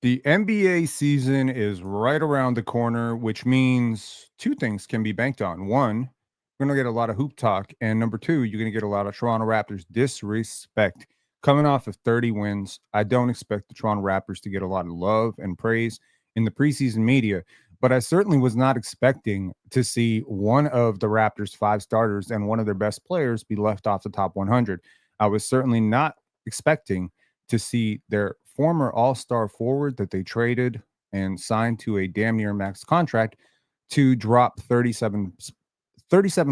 The NBA season is right around the corner, which means two things can be banked on. One, we're going to get a lot of hoop talk. And number two, you're going to get a lot of Toronto Raptors disrespect. Coming off of 30 wins, I don't expect the Toronto Raptors to get a lot of love and praise in the preseason media, but I certainly was not expecting to see one of the Raptors' five starters and one of their best players be left off the top 100. I was certainly not expecting to see their former all-star forward that they traded and signed to a damn near max contract to drop 37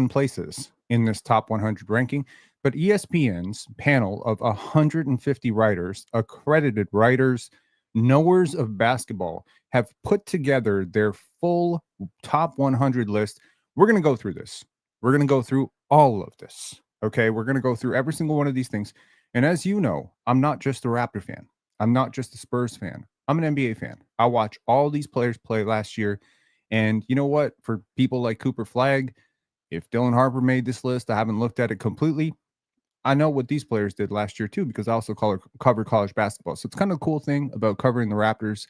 places in this top 100 ranking. But ESPN's panel of 150 writers, accredited writers, knowers of basketball, have put together their full top 100 list. We're going to go through this. We're going to go through all of this. Okay. We're going to go through every single one of these things. And as you know, I'm not just a Raptor fan. I'm not just a Spurs fan. I'm an NBA fan. I watch all these players play last year. And you know what? For people like Cooper Flagg, if Dylan Harper made this list, I haven't looked at it completely. I know what these players did last year too, because I also cover college basketball. So it's kind of a cool thing about covering the Raptors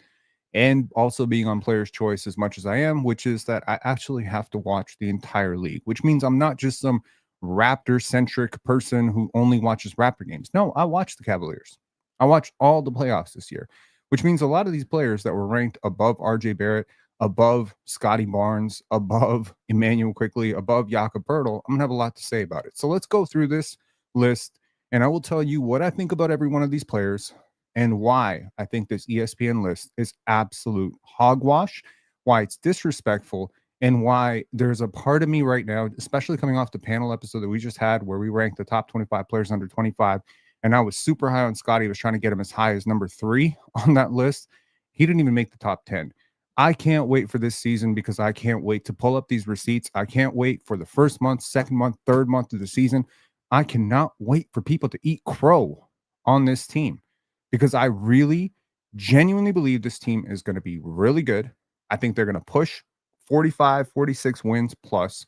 and also being on Player's Choice as much as I am, which is that I actually have to watch the entire league, which means I'm not just some Raptor-centric person who only watches Raptor games. No, I watch the Cavaliers. I watched all the playoffs this year, which means a lot of these players that were ranked above RJ Barrett, above Scottie Barnes, above Immanuel Quickley, above Jakob Poeltl, I'm going to have a lot to say about it. So let's go through this list, and I will tell you what I think about every one of these players and why I think this ESPN list is absolute hogwash, why it's disrespectful, and why there's a part of me right now, especially coming off the panel episode that we just had where we ranked the top 25 players under 25, and I was super high on Scottie. I was trying to get him as high as number 3 on that list. He didn't even make the top 10. I can't wait for this season because I can't wait to pull up these receipts. I can't wait for the first month, second month, third month of the season. I cannot wait for people to eat crow on this team because I really genuinely believe this team is going to be really good. I think they're going to push 45, 46 wins plus.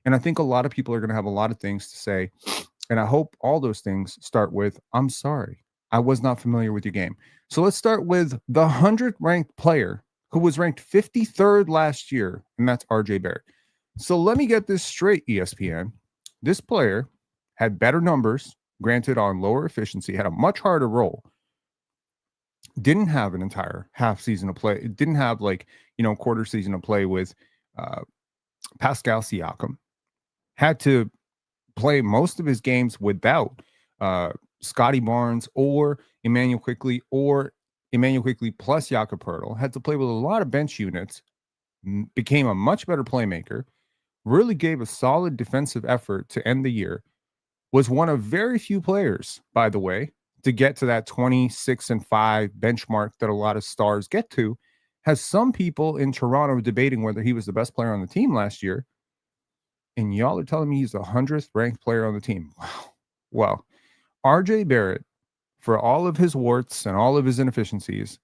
And I think a lot of people are going to have a lot of things to say. And I hope all those things start with, I'm sorry, I was not familiar with your game. So let's start with the 100th ranked player who was ranked 53rd last year, and that's RJ Barrett. So let me get this straight, ESPN. This player had better numbers, granted on lower efficiency, had a much harder role, didn't have an entire half season of play. It didn't have quarter season of play with Pascal Siakam. Had to play most of his games without Scottie Barnes or Immanuel Quickley plus Jakob Poeltl. Had to play with a lot of bench units, became a much better playmaker, really gave a solid defensive effort to end the year, was one of very few players, by the way, to get to that 26-5 benchmark that a lot of stars get to, has some people in Toronto debating whether he was the best player on the team last year. And y'all are telling me he's the 100th ranked player on the team. Wow. Well, RJ Barrett, for all of his warts and all of his inefficiencies,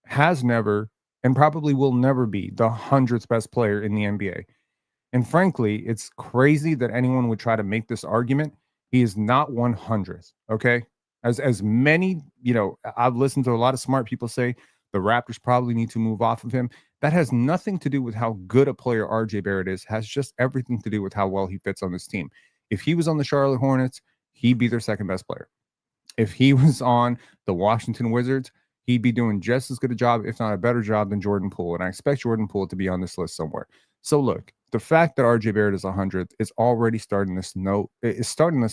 has never and probably will never be the 100th best player in the NBA. And frankly, it's crazy that anyone would try to make this argument. He is not 100th, okay? As many, I've listened to a lot of smart people say the Raptors probably need to move off of him. That has nothing to do with how good a player RJ Barrett is. Has just everything to do with how well he fits on this team. If he was on the Charlotte Hornets, he'd be their second best player. If he was on the Washington Wizards, he'd be doing just as good a job, if not a better job, than Jordan Poole. And I expect Jordan Poole to be on this list somewhere. So look, the fact that RJ Barrett is 100th is already starting this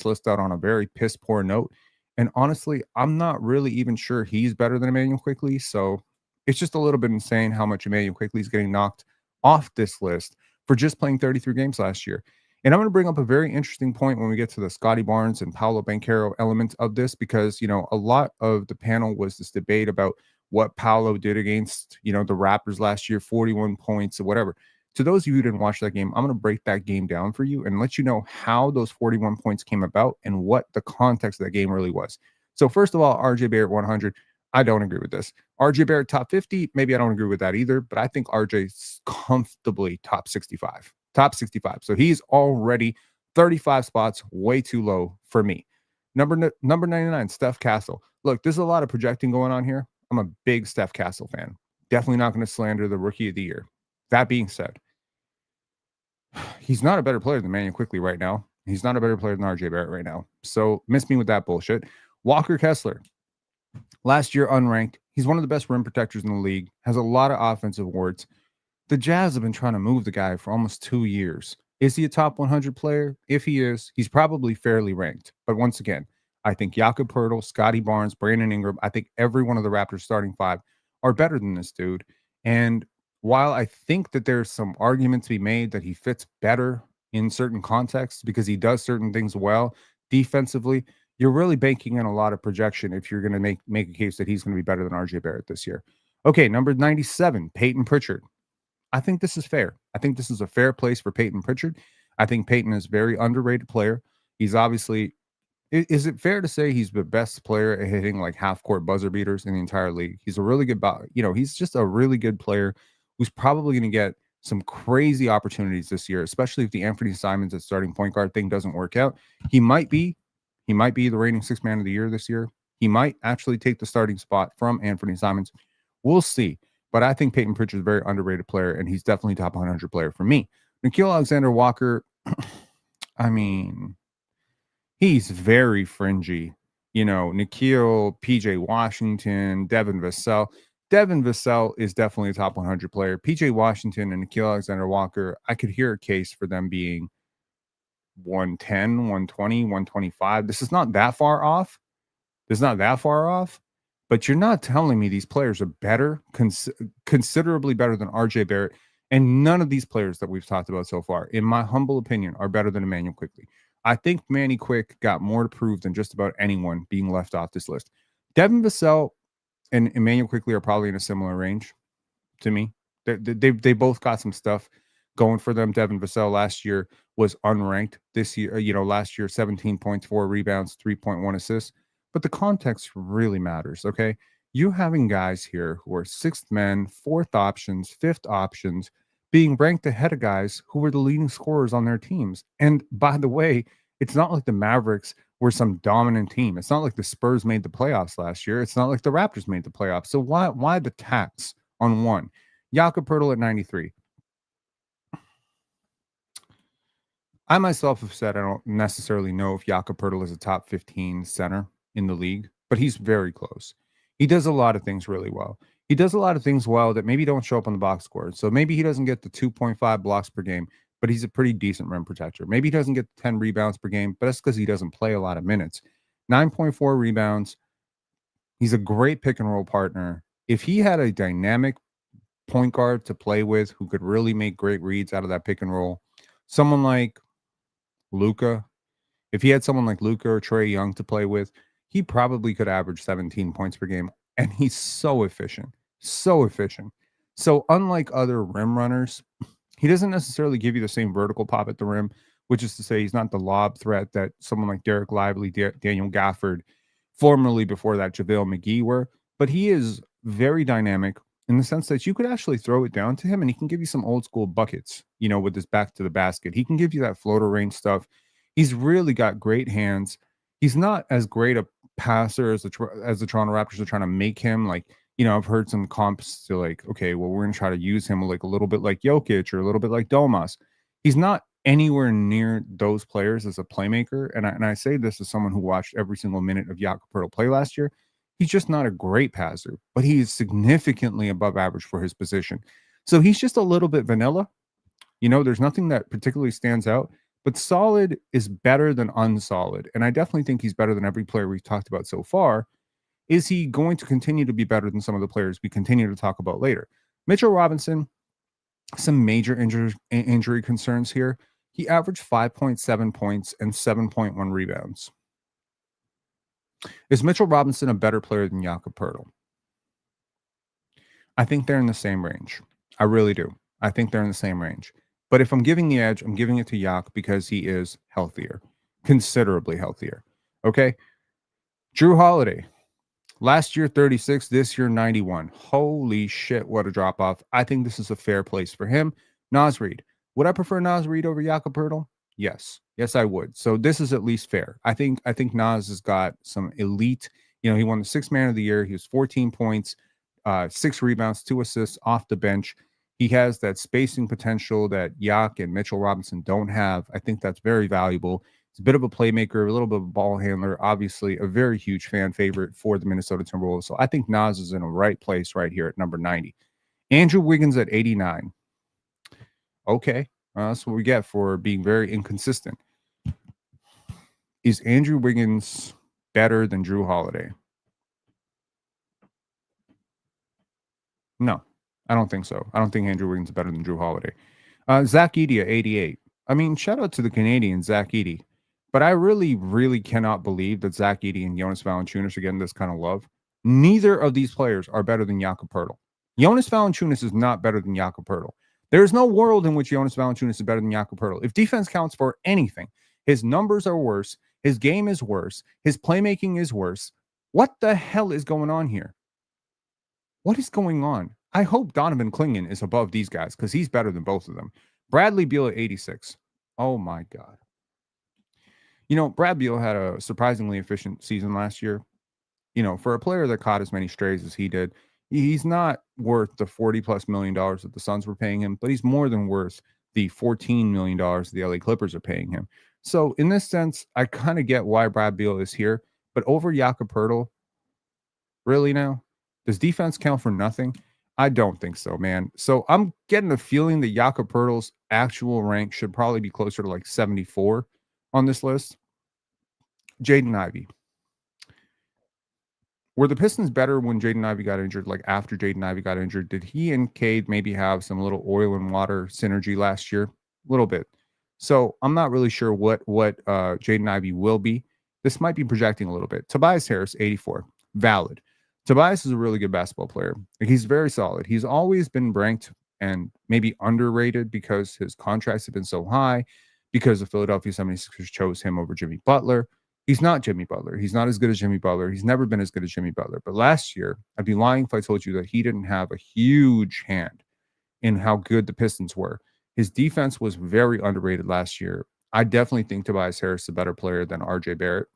list out on a very piss poor note. And honestly, I'm not really even sure he's better than Immanuel Quickley. So it's just a little bit insane how much Immanuel Quickley is getting knocked off this list for just playing 33 games last year. And I'm going to bring up a very interesting point when we get to the Scottie Barnes and Paolo Banchero element of this, because, a lot of the panel was this debate about what Paolo did against, the Raptors last year, 41 points or whatever. To those of you who didn't watch that game, I'm going to break that game down for you and let you know how those 41 points came about and what the context of that game really was. So first of all, RJ Barrett 100. I don't agree with this. RJ Barrett top 50, maybe I don't agree with that either, but I think RJ's comfortably top 65. Top 65. So he's already 35 spots way too low for me. Number 99, Steph Castle. Look, there's a lot of projecting going on here. I'm a big Steph Castle fan. Definitely not going to slander the rookie of the year. That being said, he's not a better player than Immanuel Quickley right now. He's not a better player than RJ Barrett right now. So miss me with that bullshit. Walker Kessler, last year unranked. He's one of the best rim protectors in the league, has a lot of offensive awards. The Jazz have been trying to move the guy for almost 2 years. Is he a top 100 player? If he is, he's probably fairly ranked. But once again, I think Jakob Poeltl, Scottie Barnes, Brandon Ingram, I think every one of the Raptors starting five are better than this dude. And while I think that there's some argument to be made that he fits better in certain contexts because he does certain things well defensively, you're really banking in a lot of projection if you're going to make a case that he's going to be better than RJ Barrett this year. Okay, number 97, Peyton Pritchard. I think this is fair. I think this is a fair place for Peyton Pritchard. I think Peyton is a very underrated player. He's obviously, is it fair to say he's the best player at hitting like half court buzzer beaters in the entire league? He's a really good, he's just a really good player who's probably going to get some crazy opportunities this year, especially if the Anthony Simons at starting point guard thing doesn't work out. He might be the reigning sixth man of the year this year. He might actually take the starting spot from Anthony Simons. We'll see. But I think Peyton Pritchard is a very underrated player, and he's definitely top 100 player for me. Nickeil Alexander-Walker, I mean, he's very fringy. Nickeil, PJ Washington, Devin Vassell. Devin Vassell is definitely a top 100 player. PJ Washington and Nickeil Alexander-Walker, I could hear a case for them being 110, 120, 125. This is not that far off. But you're not telling me these players are better, considerably better than RJ Barrett. And none of these players that we've talked about so far, in my humble opinion, are better than Immanuel Quickley. I think Manny Quick got more to prove than just about anyone being left off this list. Devin Vassell and Immanuel Quickley are probably in a similar range to me. They both got some stuff going for them. Devin Vassell last year was unranked. This year, last year, 17 points, 4 rebounds, 3.1 assists. But the context really matters, okay? You having guys here who are sixth men, fourth options, fifth options, being ranked ahead of guys who were the leading scorers on their teams. And by the way, it's not like the Mavericks were some dominant team. It's not like the Spurs made the playoffs last year. It's not like the Raptors made the playoffs. So why the tax on one? Jakob Poeltl at 93. I myself have said I don't necessarily know if Jakob Poeltl is a top 15 center in the league, but he's very close. He does a lot of things really well. He does a lot of things well that maybe don't show up on the box score. So maybe he doesn't get the 2.5 blocks per game, but he's a pretty decent rim protector. Maybe he doesn't get 10 rebounds per game, but that's because he doesn't play a lot of minutes. 9.4 rebounds. He's a great pick and roll partner. If he had a dynamic point guard to play with who could really make great reads out of that pick and roll, someone like Luka, if he had someone like Luka or Trae Young to play with, he probably could average 17 points per game. And he's so efficient. So unlike other rim runners, he doesn't necessarily give you the same vertical pop at the rim, which is to say he's not the lob threat that someone like Derek Lively, Daniel Gafford, formerly before that JaVale McGee were. But he is very dynamic in the sense that you could actually throw it down to him and he can give you some old school buckets, with his back to the basket. He can give you that floater range stuff. He's really got great hands. He's not as great a passer as the Toronto Raptors are trying to make him. Like, I've heard some comps to like, okay, well, we're going to try to use him like a little bit like Jokic or a little bit like Domas. He's not anywhere near those players as a playmaker. And I say this as someone who watched every single minute of Jakob Poeltl play last year. He's just not a great passer, but he is significantly above average for his position. So he's just a little bit vanilla. There's nothing that particularly stands out. But solid is better than unsolid. And I definitely think he's better than every player we've talked about so far. Is he going to continue to be better than some of the players we continue to talk about later? Mitchell Robinson, some major injury concerns here. He averaged 5.7 points and 7.1 rebounds. Is Mitchell Robinson a better player than Jakob Poeltl? I think they're in the same range. I really do. I think they're in the same range. But if I'm giving the edge, I'm giving it to Yak because he is healthier, considerably healthier. Okay. Drew Holiday, last year 36, this year 91. Holy shit, what a drop off. I think this is a fair place for him. Naz Reid. Would I prefer Naz Reid over Jakob Poeltl? Yes. Yes, I would. So this is at least fair. I think Naz has got some elite He won the sixth man of the year. He was 14 points, 6 rebounds, 2 assists off the bench. He has that spacing potential that Yak and Mitchell Robinson don't have. I think that's very valuable. He's a bit of a playmaker, a little bit of a ball handler, obviously a very huge fan favorite for the Minnesota Timberwolves. So I think Nas is in a right place right here at number 90. Andrew Wiggins at 89. Okay, that's what we get for being very inconsistent. Is Andrew Wiggins better than Drew Holiday? No, I don't think so. I don't think Andrew Wiggins is better than Drew Holiday. Zach Edey at 88. I mean, shout out to the Canadian, Zach Edey. But I really, really cannot believe that Zach Edey and Jonas Valanciunas are getting this kind of love. Neither of these players are better than Jakob Poeltl. Jonas Valanciunas is not better than Jakob Poeltl. There is no world in which Jonas Valanciunas is better than Jakob Poeltl. If defense counts for anything, his numbers are worse. His game is worse. His playmaking is worse. What the hell is going on here? What is going on? I hope Donovan Clingan is above these guys because he's better than both of them. Bradley Beal at 86. Oh, my God. Brad Beal had a surprisingly efficient season last year. For a player that caught as many strays as he did, he's not worth the $40+ million that the Suns were paying him, but he's more than worth the $14 million the LA Clippers are paying him. So in this sense, I kind of get why Brad Beal is here, but over Jakob Poeltl, really now? Does defense count for nothing? I don't think so, man. So I'm getting a feeling that Jakob Poeltl's actual rank should probably be closer to like 74 on this list. Jaden Ivey. Were the Pistons better when Jaden Ivey got injured? Like after Jaden Ivey got injured, did he and Cade maybe have some little oil and water synergy last year? A little bit. So I'm not really sure what Jaden Ivey will be. This might be projecting a little bit. Tobias Harris, 84. Valid. Tobias is a really good basketball player. He's very solid. He's always been ranked and maybe underrated because his contracts have been so high, because the Philadelphia 76ers chose him over Jimmy Butler. He's not Jimmy Butler. He's not as good as Jimmy Butler. He's never been as good as Jimmy Butler. But last year, I'd be lying if I told you that he didn't have a huge hand in how good the Pistons were. His defense was very underrated last year. I definitely think Tobias Harris is a better player than RJ Barrett,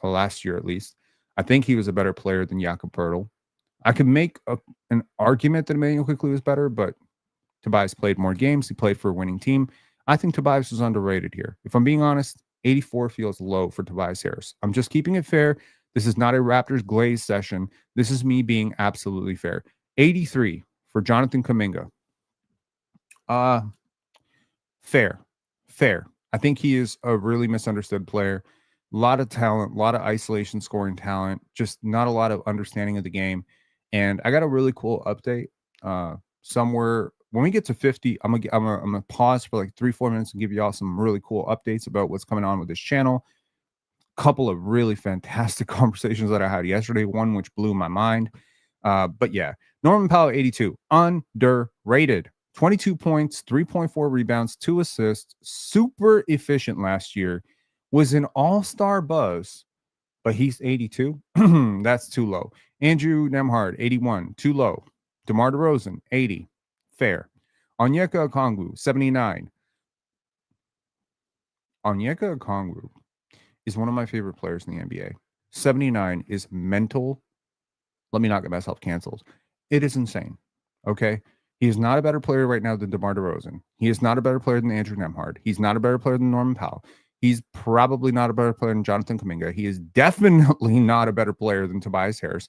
last year at least. I think he was a better player than Jakob Poeltl. I could make an argument that Immanuel Quickley was better, but Tobias played more games. He played for a winning team. I think Tobias was underrated here. If I'm being honest, 84 feels low for Tobias Harris. I'm just keeping it fair. This is not a Raptors glaze session. This is me being absolutely fair. 83 for Jonathan Kuminga. Fair. I think he is a really misunderstood player. A lot of talent, a lot of isolation scoring talent, just not a lot of understanding of the game. And I got a really cool update somewhere. When we get to 50, I'm gonna pause for like 3-4 minutes and give y'all some really cool updates about what's coming on with this channel. Couple of really fantastic conversations that I had yesterday, one which blew my mind. But yeah, Norman Powell, 82, underrated. 22 points, 3.4 rebounds, 2 assists, super efficient last year, was an all-star buzz, but he's 82. That's too low. Andrew Nembhard, 81, too low. DeMar DeRozan, 80, fair. Onyeka Okongwu, 79. Onyeka Okongwu is one of my favorite players in the NBA. 79 is mental. Let me not get myself canceled. It is insane, okay? He is not a better player right now than DeMar DeRozan. He is not a better player than Andrew Nembhard. He's not a better player than Norman Powell. He's probably not a better player than Jonathan Kuminga. He is definitely not a better player than Tobias Harris.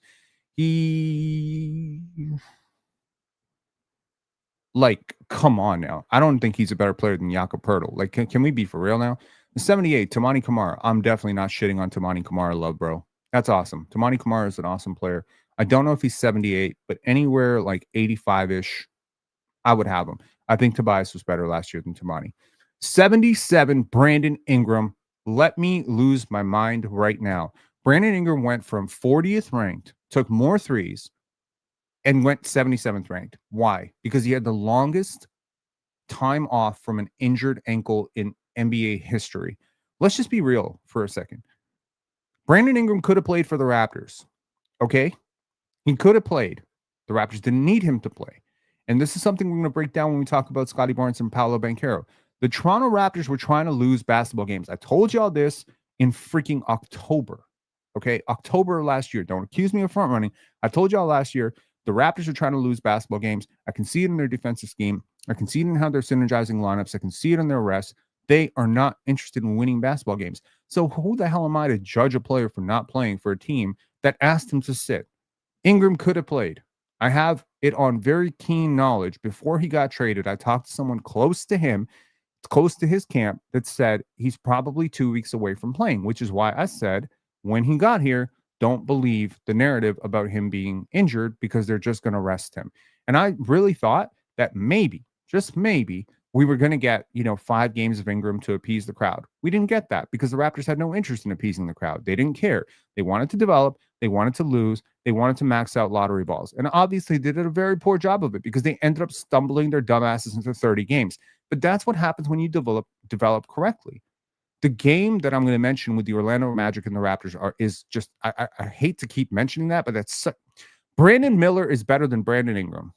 Come on now. I don't think he's a better player than Jakob Poeltl. Like, can we be for real now? 78, Tamani Kamara. I'm definitely not shitting on Tamani Kamara love, bro. That's awesome. Tamani Kamara is an awesome player. I don't know if he's 78, but anywhere like 85-ish, I would have him. I think Tobias was better last year than Tamani. 77, Brandon Ingram. Let me lose my mind right now. Brandon Ingram went from 40th ranked, took more threes, and went 77th ranked. Why? Because he had the longest time off from an injured ankle in NBA history. Let's just be real for a second. Brandon Ingram could have played for the Raptors. Okay? He could have played. The Raptors didn't need him to play. And this is something we're going to break down when we talk about Scottie Barnes and Paolo Banchero. The Toronto Raptors were trying to lose basketball games. I told y'all this in freaking October. Okay. October of last year. Don't accuse me of front running. I told y'all last year the Raptors are trying to lose basketball games. I can see it in their defensive scheme. I can see it in how they're synergizing lineups. I can see it in their rest. They are not interested in winning basketball games. So who the hell am I to judge a player for not playing for a team that asked him to sit? Ingram could have played. I have it on very keen knowledge. Before he got traded, I talked to someone close to him, close to his camp, that said he's probably 2 weeks away from playing, which is why I said when he got here, don't believe the narrative about him being injured because they're just going to rest him. And I really thought that maybe, just maybe, we were going to get, 5 games of Ingram to appease the crowd. We didn't get that because the Raptors had no interest in appeasing the crowd. They didn't care. They wanted to develop. They wanted to lose. They wanted to max out lottery balls. And obviously, they did a very poor job of it because they ended up stumbling their dumbasses into 30 games. But that's what happens when you develop correctly. The game that I'm going to mention with the Orlando Magic and the Raptors is just, I hate to keep mentioning that, but Brandon Miller is better than Brandon Ingram.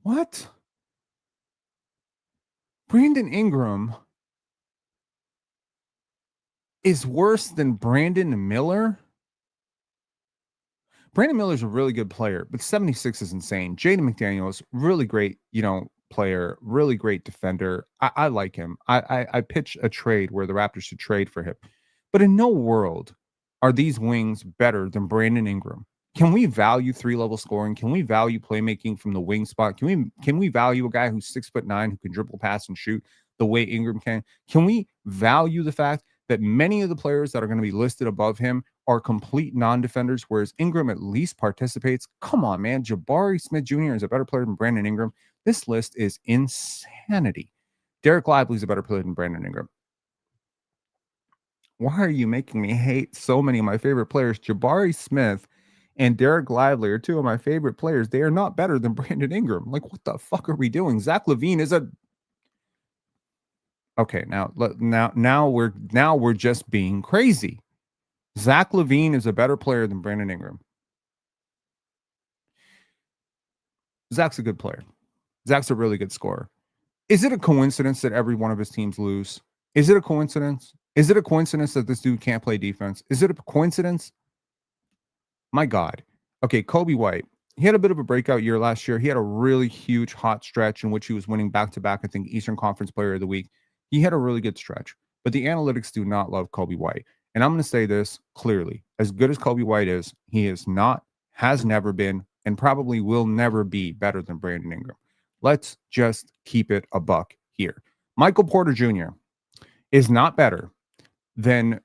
What? Brandon Ingram is worse than Brandon Miller? Brandon Miller's a really good player, but 76 is insane. Jaden McDaniels, really great, player, really great defender. I like him. I pitch a trade where the Raptors should trade for him. But in no world are these wings better than Brandon Ingram. Can we value 3-level scoring? Can we value playmaking from the wing spot? Can we value a guy who's 6'9" who can dribble, pass, and shoot the way Ingram can? Can we value the fact that many of the players that are going to be listed above him are complete non-defenders, whereas Ingram at least participates? Come on, man. Jabari Smith Jr. is a better player than Brandon Ingram. This list is insanity. Derek Lively is a better player than Brandon Ingram. Why are you making me hate so many of my favorite players? Jabari Smith and Derek Lively are two of my favorite players. They are not better than Brandon Ingram. Like, what the fuck are we doing? Zach LaVine is a... Okay, now we're just being crazy. Zach LaVine is a better player than Brandon Ingram. Zach's a good player. Zach's a really good scorer. Is it a coincidence that every one of his teams lose? Is it a coincidence? Is it a coincidence that this dude can't play defense? Is it a coincidence? My God. Okay, Kobe White. He had a bit of a breakout year last year. He had a really huge hot stretch in which he was winning back-to-back, I think, Eastern Conference Player of the Week. He had a really good stretch. But the analytics do not love Kobe White. And I'm going to say this clearly. As good as Kobe White is, he is not, has never been, and probably will never be better than Brandon Ingram. Let's just keep it a buck here. Michael Porter Jr. is not better than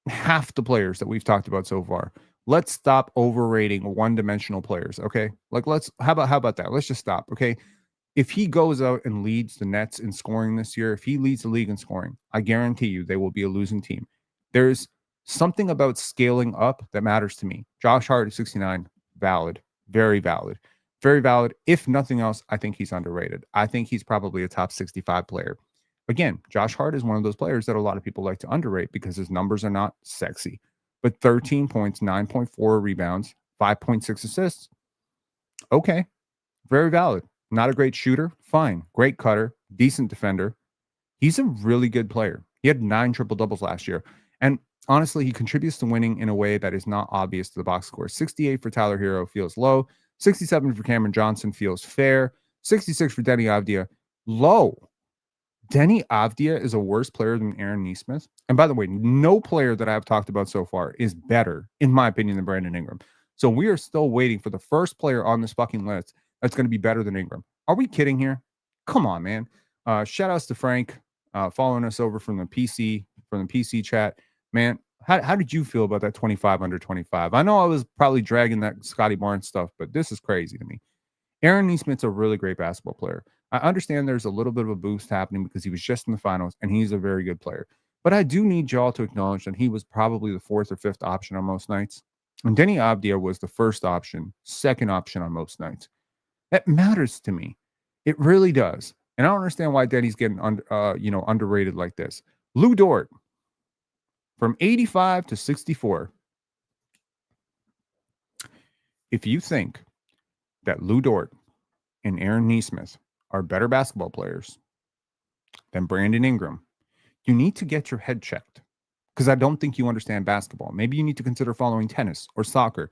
half the players that we've talked about so far. Let's stop overrating one-dimensional players, okay? Like, how about that? Let's just stop, okay? If he goes out and leads the Nets in scoring this year, if he leads the league in scoring, I guarantee you they will be a losing team. There's something about scaling up that matters to me. Josh Hart at 69, valid, very valid. Very valid. If nothing else, I think he's underrated. I think he's probably a top 65 player. Again, Josh Hart is one of those players that a lot of people like to underrate because his numbers are not sexy. But 13 points, 9.4 rebounds, 5.6 assists. Okay, very valid. Not a great shooter. Fine. Great cutter. Decent defender. He's a really good player. He had 9 triple-doubles last year. And honestly, he contributes to winning in a way that is not obvious to the box score. 68 for Tyler Hero feels low. 67 for Cameron Johnson feels fair. 66 for Denny Avdia, low. Denny Avdia is a worse player than Aaron Nesmith. And by the way, no player that I've talked about so far is better, in my opinion, than Brandon Ingram. So we are still waiting for the first player on this fucking list that's going to be better than Ingram. Are we kidding here? Come on, man. Shout outs to Frank following us over from the PC chat. Man, how did you feel about that 25 under 25? I know I was probably dragging that Scottie Barnes stuff, but this is crazy to me. Aaron Nesmith's a really great basketball player. I understand there's a little bit of a boost happening because he was just in the finals and he's a very good player. But I do need y'all to acknowledge that he was probably the 4th or 5th option on most nights. And Denny Avdia was the first option, second option on most nights. That matters to me. It really does. And I don't understand why Denny's getting underrated like this. Lou Dort, from 85 to 64. If you think that Lou Dort and Aaron Nesmith are better basketball players than Brandon Ingram, you need to get your head checked because I don't think you understand basketball. Maybe you need to consider following tennis or soccer.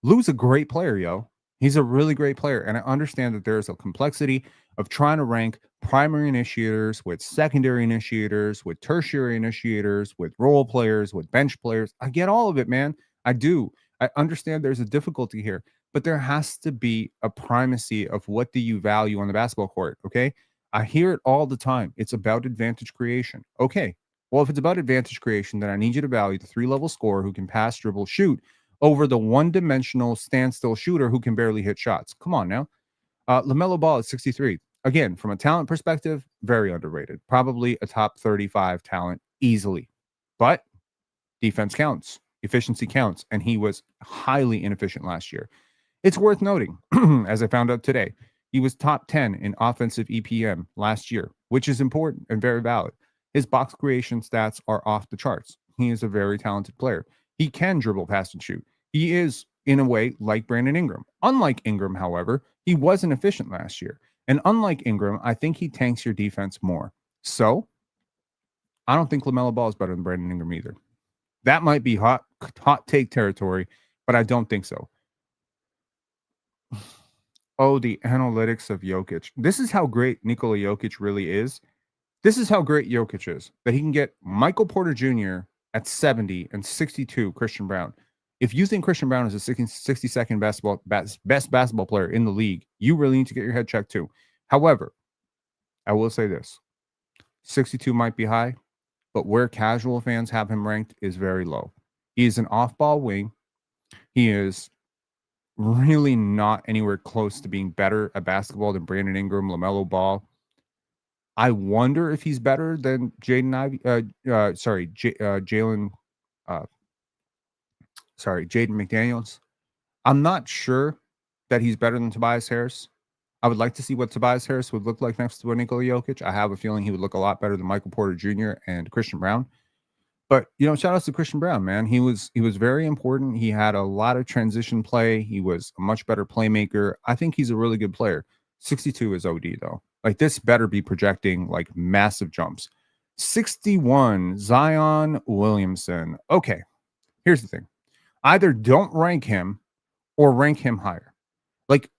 Lou's a great player, yo. He's a really great player. And I understand that there's a complexity of trying to rank primary initiators with secondary initiators, with tertiary initiators, with role players, with bench players. I get all of it, man. I do. I understand there's a difficulty here, but there has to be a primacy of what do you value on the basketball court. Okay. I hear it all the time. It's about advantage creation. Okay. Well, if it's about advantage creation, then I need you to value the 3-level scorer who can pass, dribble, shoot over the one-dimensional standstill shooter who can barely hit shots. Come on now. LaMelo Ball is 63. Again, from a talent perspective, very underrated. Probably a top 35 talent easily. But defense counts. Efficiency counts. And he was highly inefficient last year. It's worth noting, as I found out today, he was top 10 in offensive EPM last year, which is important and very valid. His box creation stats are off the charts. He is a very talented player. He can dribble, pass, and shoot. He is, in a way, like Brandon Ingram. Unlike Ingram, however, he wasn't efficient last year. And unlike Ingram, I think he tanks your defense more. So, I don't think LaMelo Ball is better than Brandon Ingram either. That might be hot take territory, but I don't think so. Oh, the analytics of Jokic. This is how great Nikola Jokic really is. This is how great Jokic is, that he can get Michael Porter Jr. at 70 and 62 Christian Brown. If you think Christian Brown is a 62nd best basketball player in the league, you really need to get your head checked too. However, I will say this. 62 might be high, but where casual fans have him ranked is very low. He is an off-ball wing. He is really not anywhere close to being better at basketball than Brandon Ingram, LaMelo Ball. I wonder if he's better than Jaden McDaniels. I'm not sure that he's better than Tobias Harris. I would like to see what Tobias Harris would look like next to Nikola Jokic. I have a feeling he would look a lot better than Michael Porter Jr. and Christian Brown. But, shout outs to Christian Brown, man. He was very important. He had a lot of transition play. He was a much better playmaker. I think he's a really good player. 62 is OD, though. Like, this better be projecting, like, massive jumps. 61, Zion Williamson. Okay, here's the thing. Either don't rank him or rank him higher. Like,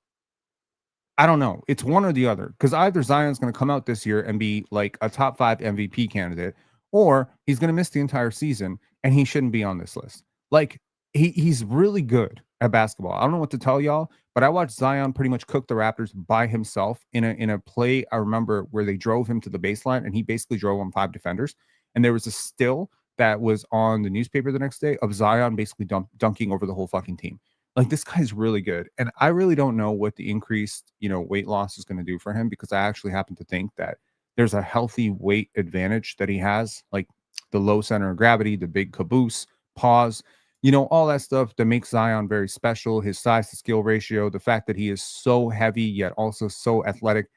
I don't know. It's one or the other. Because either Zion's going to come out this year and be, like, a top 5 MVP candidate, or he's going to miss the entire season and he shouldn't be on this list. Like, he's really good at basketball. I don't know what to tell y'all, but I watched Zion pretty much cook the Raptors by himself in a play. I remember where they drove him to the baseline and he basically drove on 5 defenders. And there was a still that was on the newspaper the next day of Zion basically dunking over the whole fucking team. Like, this guy's really good. And I really don't know what the increased, weight loss is going to do for him, because I actually happen to think that there's a healthy weight advantage that he has, like the low center of gravity, the big caboose, pause, all that stuff that makes Zion very special. His size to skill ratio, the fact that he is so heavy yet also so athletic.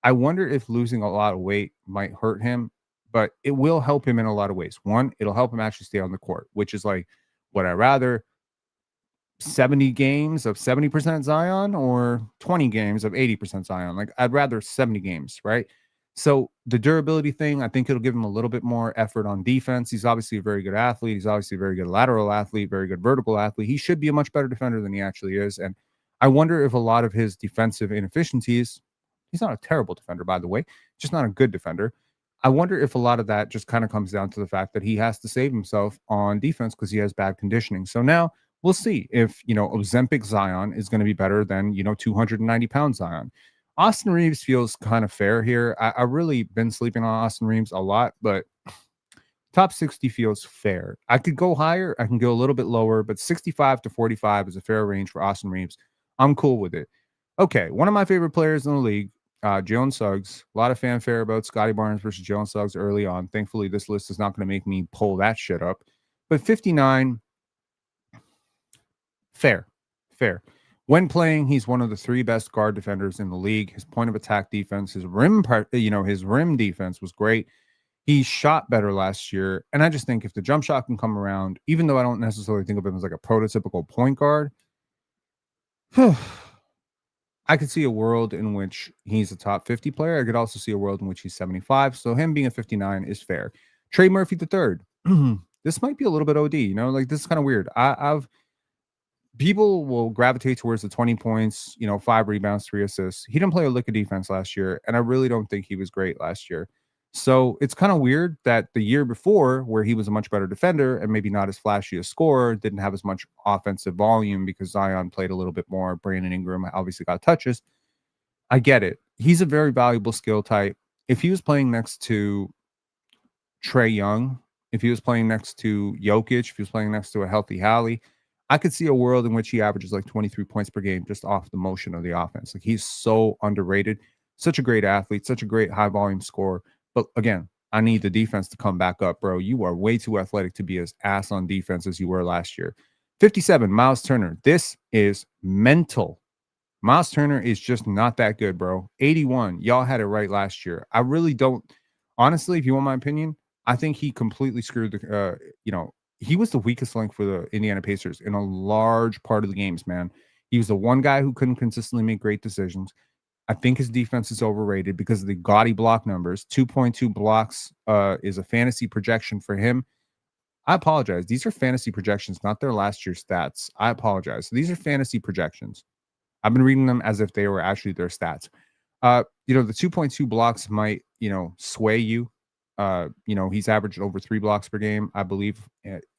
I wonder if losing a lot of weight might hurt him, but it will help him in a lot of ways. One, it'll help him actually stay on the court, which is like, would I rather 70 games of 70% Zion or 20 games of 80% Zion? Like, I'd rather 70 games, right? So the durability thing, I think it'll give him a little bit more effort on defense. He's obviously a very good athlete. He's obviously a very good lateral athlete, very good vertical athlete. He should be a much better defender than he actually is. And I wonder if a lot of his defensive inefficiencies, he's not a terrible defender, by the way, just not a good defender. I wonder if a lot of that just kind of comes down to the fact that he has to save himself on defense because he has bad conditioning. So now we'll see if, Ozempic Zion is going to be better than, 290-pound Zion. Austin Reeves feels kind of fair here. I really been sleeping on Austin Reeves a lot, but top 60 feels fair. I could go higher. I can go a little bit lower, but 65 to 45 is a fair range for Austin Reeves. I'm cool with it. Okay, one of my favorite players in the league, Jalen Suggs. A lot of fanfare about Scottie Barnes versus Jalen Suggs early on. Thankfully, this list is not going to make me pull that shit up. But 59, fair. When playing, he's one of the 3 best guard defenders in the league. His point of attack defense, his rim defense was great. He shot better last year. And I just think if the jump shot can come around, even though I don't necessarily think of him as like a prototypical point guard, I could see a world in which he's a top 50 player. I could also see a world in which he's 75. So him being a 59 is fair. Trey Murphy the third. This might be a little bit OD, like this is kind of weird. I've people will gravitate towards the 20 points, 5 rebounds, 3 assists. He didn't play a lick of defense last year, and I really don't think he was great last year. So it's kind of weird that the year before, where he was a much better defender and maybe not as flashy a scorer, didn't have as much offensive volume because Zion played a little bit more. Brandon Ingram obviously got touches. I get it. He's a very valuable skill type. If he was playing next to Trey Young, if he was playing next to Jokic, if he was playing next to a healthy Hallie, I could see a world in which he averages like 23 points per game just off the motion of the offense. Like he's so underrated, such a great athlete, such a great high volume scorer. But again, I need the defense to come back up, bro. You are way too athletic to be as ass on defense as you were last year. 57, Miles Turner. This is mental. Miles Turner is just not that good, bro. 81. Y'all had it right last year. I really don't. Honestly, if you want my opinion, I think he completely screwed he was the weakest link for the Indiana Pacers in a large part of the games, man. He was the one guy who couldn't consistently make great decisions. I think his defense is overrated because of the gaudy block numbers. 2.2 blocks is a fantasy projection for him. I apologize. These are fantasy projections, not their last year's stats. I apologize. These are fantasy projections. I've been reading them as if they were actually their stats. The 2.2 blocks might, sway you. He's averaged over 3 blocks per game, I believe.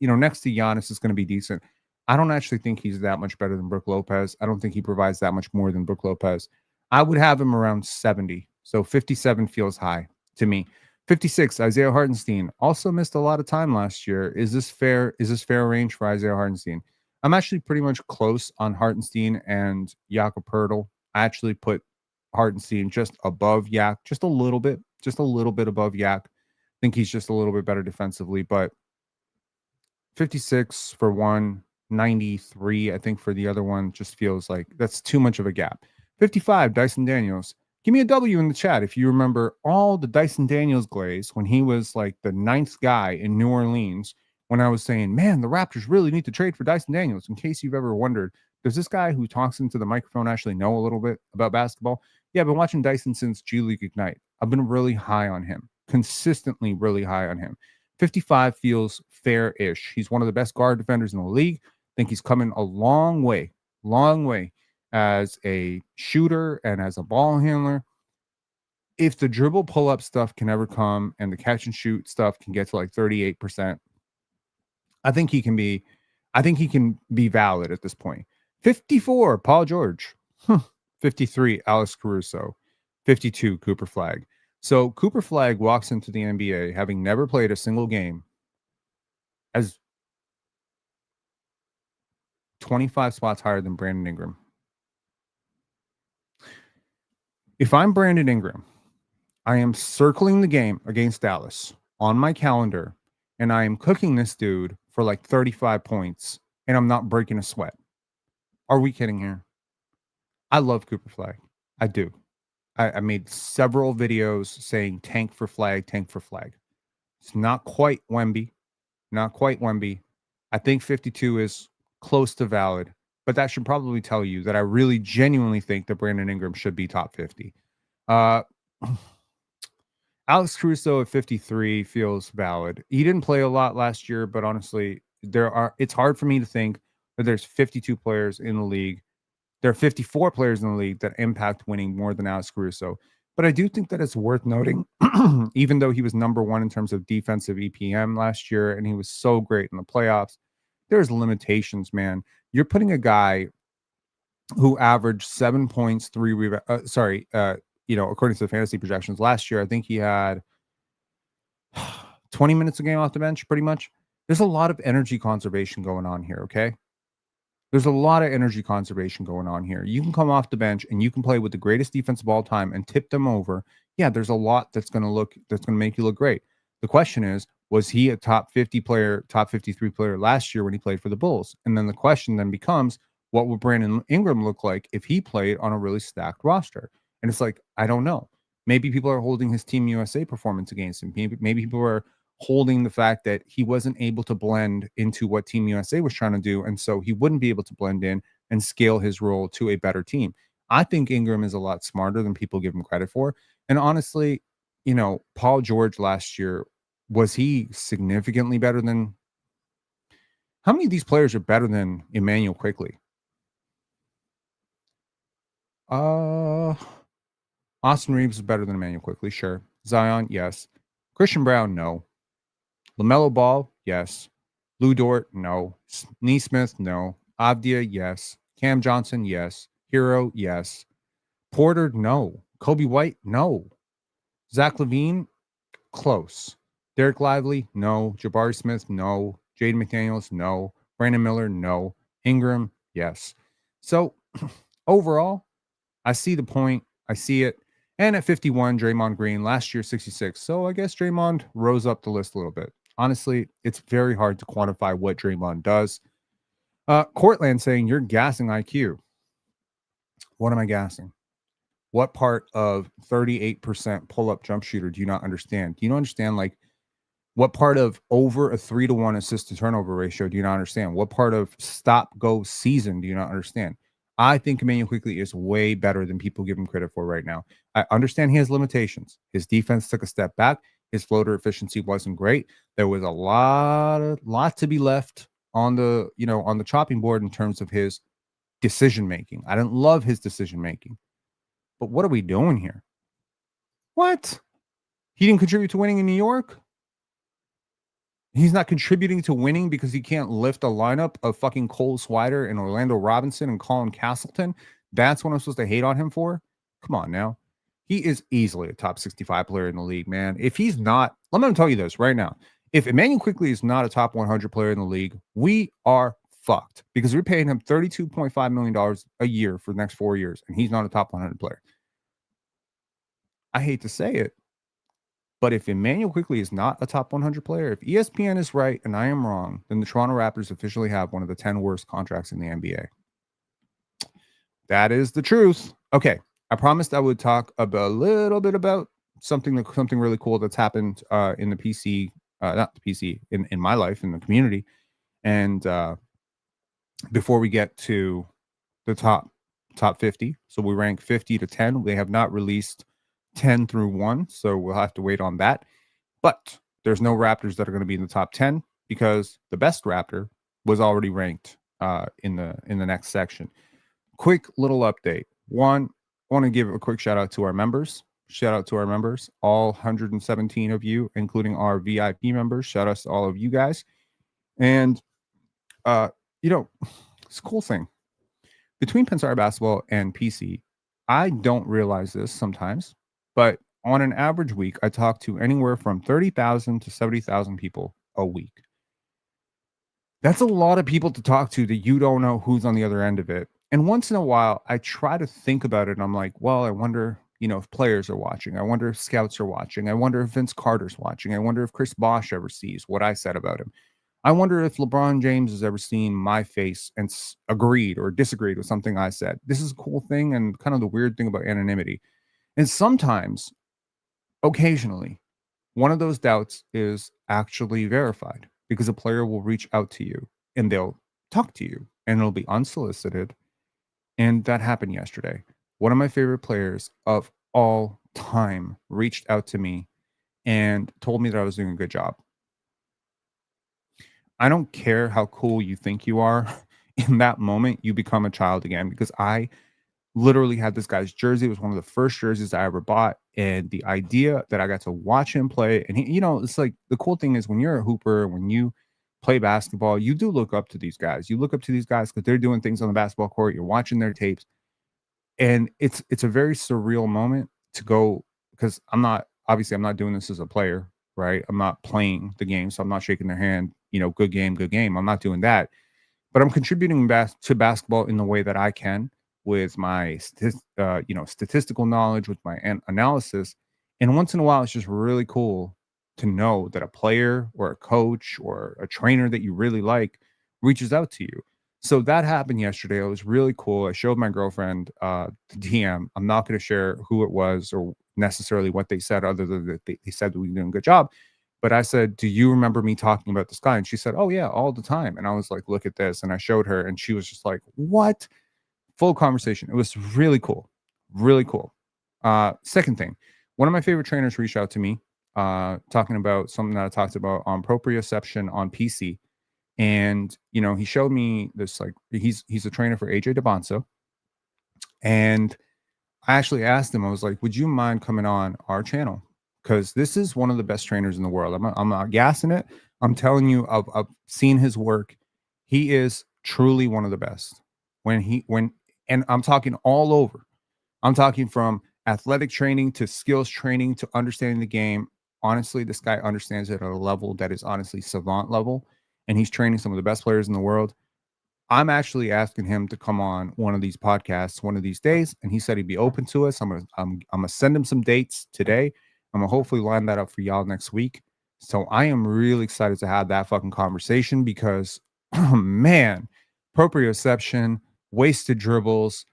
Next to Giannis is going to be decent. I don't actually think he's that much better than Brook Lopez. I don't think he provides that much more than Brook Lopez. I would have him around 70. So 57 feels high to me. 56, Isaiah Hartenstein also missed a lot of time last year. Is this fair? Is this fair range for Isaiah Hartenstein? I'm actually pretty much close on Hartenstein and Jakob Poeltl. I actually put Hartenstein just above Yak, just a little bit above Yak. I think he's just a little bit better defensively, but 56 for one, 93, I think, for the other one just feels like that's too much of a gap. 55, Dyson Daniels. Give me a W in the chat if you remember all the Dyson Daniels glaze when he was like the 9th guy in New Orleans, when I was saying, man, the Raptors really need to trade for Dyson Daniels. In case you've ever wondered, does this guy who talks into the microphone actually know a little bit about basketball? Yeah, I've been watching Dyson since G League Ignite. I've been really high on him, consistently really high on him. 55 feels fair-ish. He's one of the best guard defenders in the league. I think he's coming a long way as a shooter and as a ball handler. If the dribble pull-up stuff can ever come and the catch and shoot stuff can get to like 38%, I think he can be valid at this point. 54, Paul George. 53, Alex Caruso. 52, Cooper Flagg. So Cooper Flagg walks into the NBA having never played a single game as 25 spots higher than Brandon Ingram. If I'm Brandon Ingram, I am circling the game against Dallas on my calendar, and I am cooking this dude for like 35 points, and I'm not breaking a sweat. Are we kidding here? I love Cooper Flagg. I do. I made several videos saying tank for Flagg. It's not quite Wemby. I think 52 is close to valid, but that should probably tell you that I really genuinely think that Brandon Ingram should be top 50. Alex Caruso at 53 feels valid. He didn't play a lot last year, but honestly, it's hard for me to think that there's 52 players in the league. There are 54 players in the league that impact winning more than Alex Caruso. But I do think that it's worth noting, even though he was number 1 in terms of defensive EPM last year, and he was so great in the playoffs, there's limitations, man. You're putting a guy who averaged 7 points, 3 rebounds. According to the fantasy projections last year, I think he had 20 minutes a game off the bench, pretty much. There's a lot of energy conservation going on here, okay? There's a lot of energy conservation going on here. You can come off the bench and you can play with the greatest defense of all time and tip them over. Yeah, there's a lot that's going to make you look great. The question is, was he a top 50 player, top 53 player last year when he played for the Bulls? And then the question then becomes, what would Brandon Ingram look like if he played on a really stacked roster? And it's like, I don't know. Maybe people are holding his Team USA performance against him. Maybe people are holding the fact that he wasn't able to blend into what Team USA was trying to do, and so he wouldn't be able to blend in and scale his role to a better team. I think Ingram is a lot smarter than people give him credit for. And honestly, Paul George last year Was he significantly better than how many of these players are better than Immanual Quickley? Uh Austin Reeves is better than Immanuel Quickley, sure. Zion, yes. Christian Brown, no. LaMelo Ball, yes. Lou Dort, no. Neesmith, no. Avdia, yes. Cam Johnson, yes. Hero, yes. Porter, no. Kobe White, no. Zach Levine, close. Derek Lively, no. Jabari Smith, no. Jaden McDaniels, no. Brandon Miller, no. Ingram, yes. So overall, I see the point. I see it. And at 51, Draymond Green, last year 66. So I guess Draymond rose up the list a little bit. Honestly, it's very hard to quantify what Draymond does. Cortland saying you're gassing IQ. What am I gassing? What part of 38% pull-up jump shooter do you not understand? Do you not understand like what part of over a 3-to-1 assist to turnover ratio do you not understand? What part of stop go season do you not understand? I think Immanuel Quickley is way better than people give him credit for right now. I understand he has limitations. His defense took a step back. His floater efficiency wasn't great. There was a lot to be left on the, on the chopping board in terms of his decision making. I didn't love his decision making. But what are we doing here? What? He didn't contribute to winning in New York? He's not contributing to winning because he can't lift a lineup of fucking Cole Swider and Orlando Robinson and Colin Castleton. That's what I'm supposed to hate on him for? Come on now. He is easily a top 65 player in the league, man. If he's not, I'm going to tell you this right now. If Immanuel Quickley is not a top 100 player in the league, we are fucked because we're paying him $32.5 million a year for the next 4 years, and he's not a top 100 player. I hate to say it, but if Immanuel Quickley is not a top 100 player, if ESPN is right and I am wrong, then the Toronto Raptors officially have one of the 10 worst contracts in the NBA. That is the truth. Okay, I promised I would talk a little bit about something really cool that's happened in the PC, not the PC, in my life, in the community. And before we get to the top 50, so we rank 50 to 10. They have not released 10 through 1, so we'll have to wait on that. But there's no Raptors that are going to be in the top 10 because the best Raptor was already ranked in the next section. Quick little update. One, I want to give a quick shout out to our members. Shout out to our members, all 117 of you, including our VIP members. Shout out to all of you guys. And it's a cool thing. Between Pensar Basketball and PC, I don't realize this sometimes, but on an average week, I talk to anywhere from 30,000 to 70,000 people a week. That's a lot of people to talk to that you don't know who's on the other end of it. And once in a while, I try to think about it. And I'm like, well, I wonder, if players are watching. I wonder if scouts are watching. I wonder if Vince Carter's watching. I wonder if Chris Bosh ever sees what I said about him. I wonder if LeBron James has ever seen my face and agreed or disagreed with something I said. This is a cool thing and kind of the weird thing about anonymity. And sometimes, occasionally, one of those doubts is actually verified because a player will reach out to you and they'll talk to you and it'll be unsolicited. And that happened yesterday. One of my favorite players of all time reached out to me and told me that I was doing a good job. I don't care how cool you think you are. In that moment, you become a child again because I literally had this guy's jersey. It was one of the first jerseys I ever bought. And the idea that I got to watch him play, and he, it's like the cool thing is when you're a hooper, when you play basketball, you do look up to these guys. You look up to these guys because they're doing things on the basketball court. You're watching their tapes. And it's a very surreal moment to go because I'm not doing this as a player, right? I'm not playing the game, so I'm not shaking their hand, good game, good game. I'm not doing that. But I'm contributing to basketball in the way that I can with my statistical knowledge, with my analysis. And once in a while, it's just really cool to know that a player or a coach or a trainer that you really like reaches out to you. So that happened yesterday. It was really cool. I showed my girlfriend the DM. I'm not going to share who it was or necessarily what they said, other than that they said that we were doing a good job. But I said, do you remember me talking about this guy? And she said, oh, yeah, all the time. And I was like, look at this. And I showed her and she was just like, what? Full conversation. It was really cool. Really cool. Second thing, one of my favorite trainers reached out to me talking about something that I talked about on proprioception on PC. And he showed me this, like, he's a trainer for AJ DeBonso. And I actually asked him, I was like, would you mind coming on our channel? Because this is one of the best trainers in the world. I'm not gassing it. I'm telling you, I've seen his work. He is truly one of the best. And I'm talking all over. I'm talking from athletic training to skills training to understanding the game. Honestly, this guy understands it at a level that is honestly savant level. And he's training some of the best players in the world. I'm actually asking him to come on one of these podcasts one of these days, and he said he'd be open to us. I'm gonna send him some dates today. I'm gonna hopefully line that up for y'all next week. So I am really excited to have that fucking conversation because, oh, man, proprioception, wasted dribbles,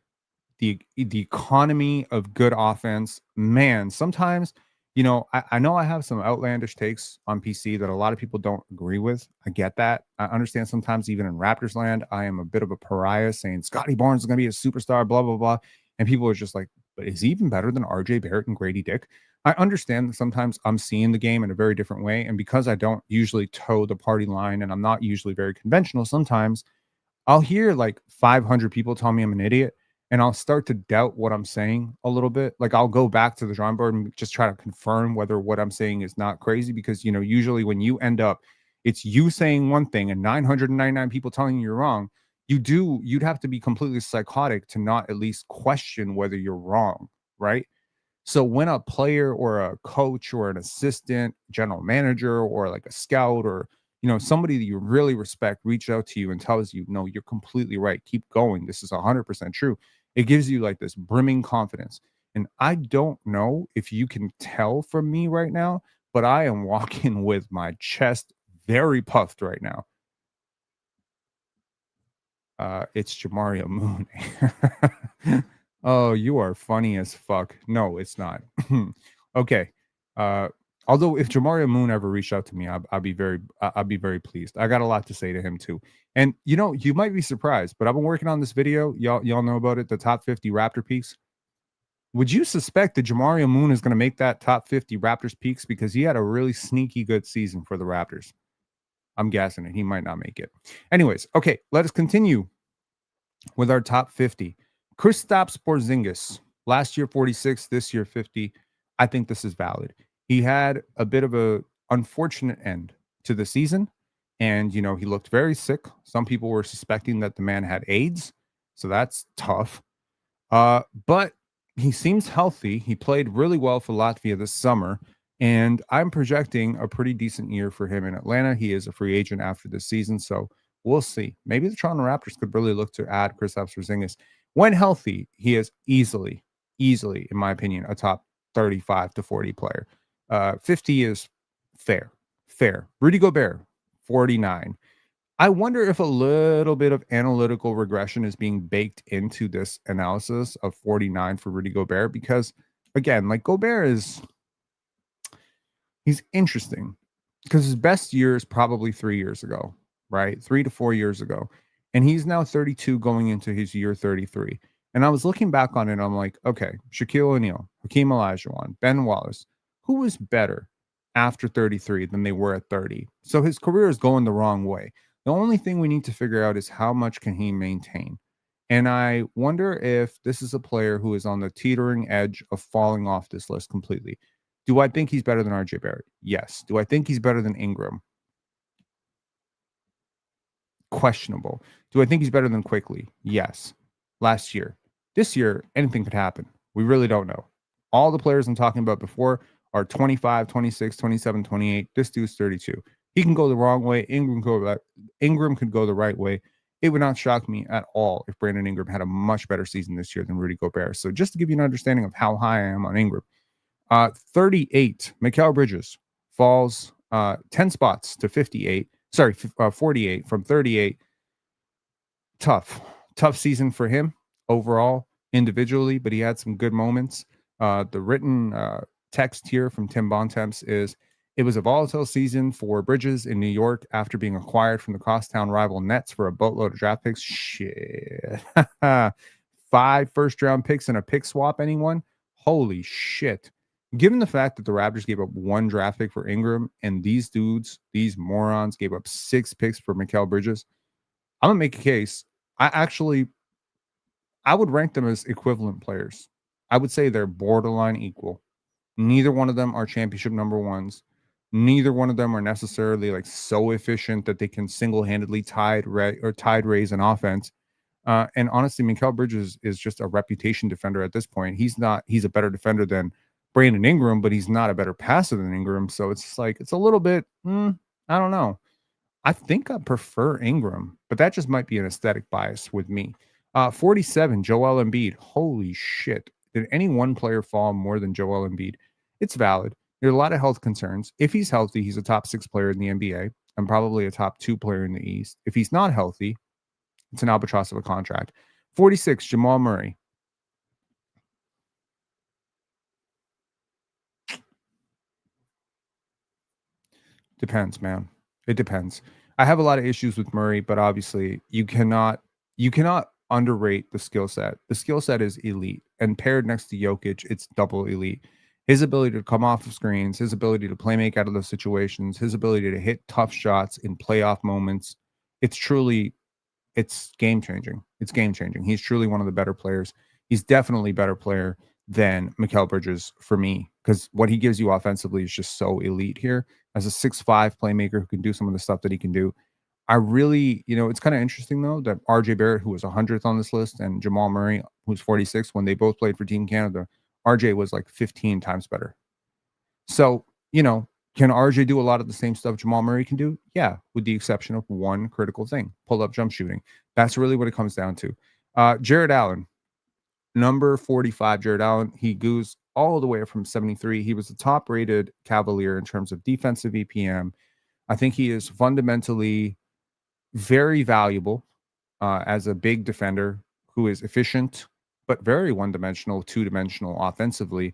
the economy of good offense, man. Sometimes, I know I have some outlandish takes on PC that a lot of people don't agree with. I get that. I understand sometimes even in Raptors land, I am a bit of a pariah saying Scottie Barnes is going to be a superstar, blah blah blah, and people are just like, but is he even better than RJ Barrett and Grady Dick? I understand that sometimes I'm seeing the game in a very different way, and because I don't usually toe the party line and I'm not usually very conventional, sometimes I'll hear like 500 people tell me I'm an idiot, and I'll start to doubt what I'm saying a little bit. Like, I'll go back to the drawing board and just try to confirm whether what I'm saying is not crazy, because usually when you end up, it's you saying one thing and 999 people telling you you're wrong. You'd have to be completely psychotic to not at least question whether you're wrong, right? So when a player or a coach or an assistant general manager or like a scout or somebody that you really respect reach out to you and tells you, no, you're completely right, keep going, this is 100% true, it gives you like this brimming confidence. And I don't know if you can tell from me right now, but I am walking with my chest very puffed right now. It's Jamario Moon. Oh, you are funny as fuck. No, it's not. Okay. Uh, although if Jamario Moon ever reached out to me, I'd be very pleased. I got a lot to say to him too. And you might be surprised, but I've been working on this video. Y'all know about it, the top 50 Raptor peaks. Would you suspect that Jamario Moon is going to make that top 50 Raptors peaks because he had a really sneaky good season for the Raptors? I'm guessing it. He might not make it. Anyways, okay, let us continue with our top 50. Kristaps Porzingis, last year 46, this year 50. I think this is valid. He had a bit of a unfortunate end to the season, and he looked very sick. Some people were suspecting that the man had AIDS, so that's tough. But he seems healthy. He played really well for Latvia this summer, and I'm projecting a pretty decent year for him in Atlanta. He is a free agent after this season, so we'll see. Maybe the Toronto Raptors could really look to add Kristaps Porzingis. When healthy, he is easily, in my opinion, a top 35 to 40 player. 50 is fair. Rudy Gobert, 49. I wonder if a little bit of analytical regression is being baked into this analysis of 49 for Rudy Gobert, because again, like, he's interesting because his best year is probably 3 years ago, right? 3 to 4 years ago. And he's now 32 going into his year 33. And I was looking back on it, I'm like, okay, Shaquille O'Neal, Hakeem Olajuwon, Ben Wallace, who was better after 33 than they were at 30? So his career is going the wrong way. The only thing we need to figure out is how much can he maintain. And I wonder if this is a player who is on the teetering edge of falling off this list completely. Do I think he's better than RJ Barrett? Yes. Do I think he's better than Ingram? Questionable. Do I think he's better than Quickley? Yes. Last year. This year, anything could happen. We really don't know. All the players I'm talking about before are 25, 26, 27, 28. This dude's 32. He can go the wrong way. Ingram could go the right way. It would not shock me at all if Brandon Ingram had a much better season this year than Rudy Gobert. So just to give you an understanding of how high I am on Ingram, 38, Mikal Bridges falls 10 spots to 58. Sorry, 48 from 38. Tough season for him overall, individually, but he had some good moments. The written text here from Tim Bontemps is, it was a volatile season for Bridges in New York after being acquired from the crosstown rival Nets for a boatload of draft picks. Shit. 5 first-round picks and a pick swap, anyone? Holy shit. Given the fact that the Raptors gave up one draft pick for Ingram and these dudes, these morons, gave up 6 picks for Mikal Bridges, I'm gonna make a case. I would rank them as equivalent players. I would say they're borderline equal. Neither one of them are championship number ones. Neither one of them are necessarily like so efficient that they can single-handedly tide raise an offense. And honestly, Mikal Bridges is just a reputation defender at this point. He's a better defender than Brandon Ingram, but he's not a better passer than Ingram. So it's like it's a little bit, I don't know. I think I prefer Ingram, but that just might be an aesthetic bias with me. 47, Joel Embiid. Holy shit. Did any one player fall more than Joel Embiid? It's valid. There are a lot of health concerns. If he's healthy, he's a top 6 player in the NBA and probably a top 2 player in the East. If he's not healthy, it's an albatross of a contract. 46, Jamal Murray. Depends, man. It depends. I have a lot of issues with Murray, but obviously you cannot underrate the skill set. The skill set is elite, and paired next to Jokic, it's double elite. His ability to come off of screens, his ability to play make out of those situations, his ability to hit tough shots in playoff moments. It's truly it's game changing. It's game changing. He's truly one of the better players. He's definitely a better player than Mikal Bridges for me because what he gives you offensively is just so elite here. As a 6'5" playmaker who can do some of the stuff that he can do. I really, it's kind of interesting though that RJ Barrett, who was 100th on this list, and Jamal Murray, who's 46, when they both played for Team Canada, RJ was like 15 times better. So, can RJ do a lot of the same stuff Jamal Murray can do? Yeah, with the exception of one critical thing, pull up jump shooting. That's really what it comes down to. Jared Allen, number 45, Jared Allen, he goes all the way from 73. He was the top rated Cavalier in terms of defensive EPM. I think he is fundamentally very valuable as a big defender who is efficient, but very one dimensional, 2 dimensional offensively.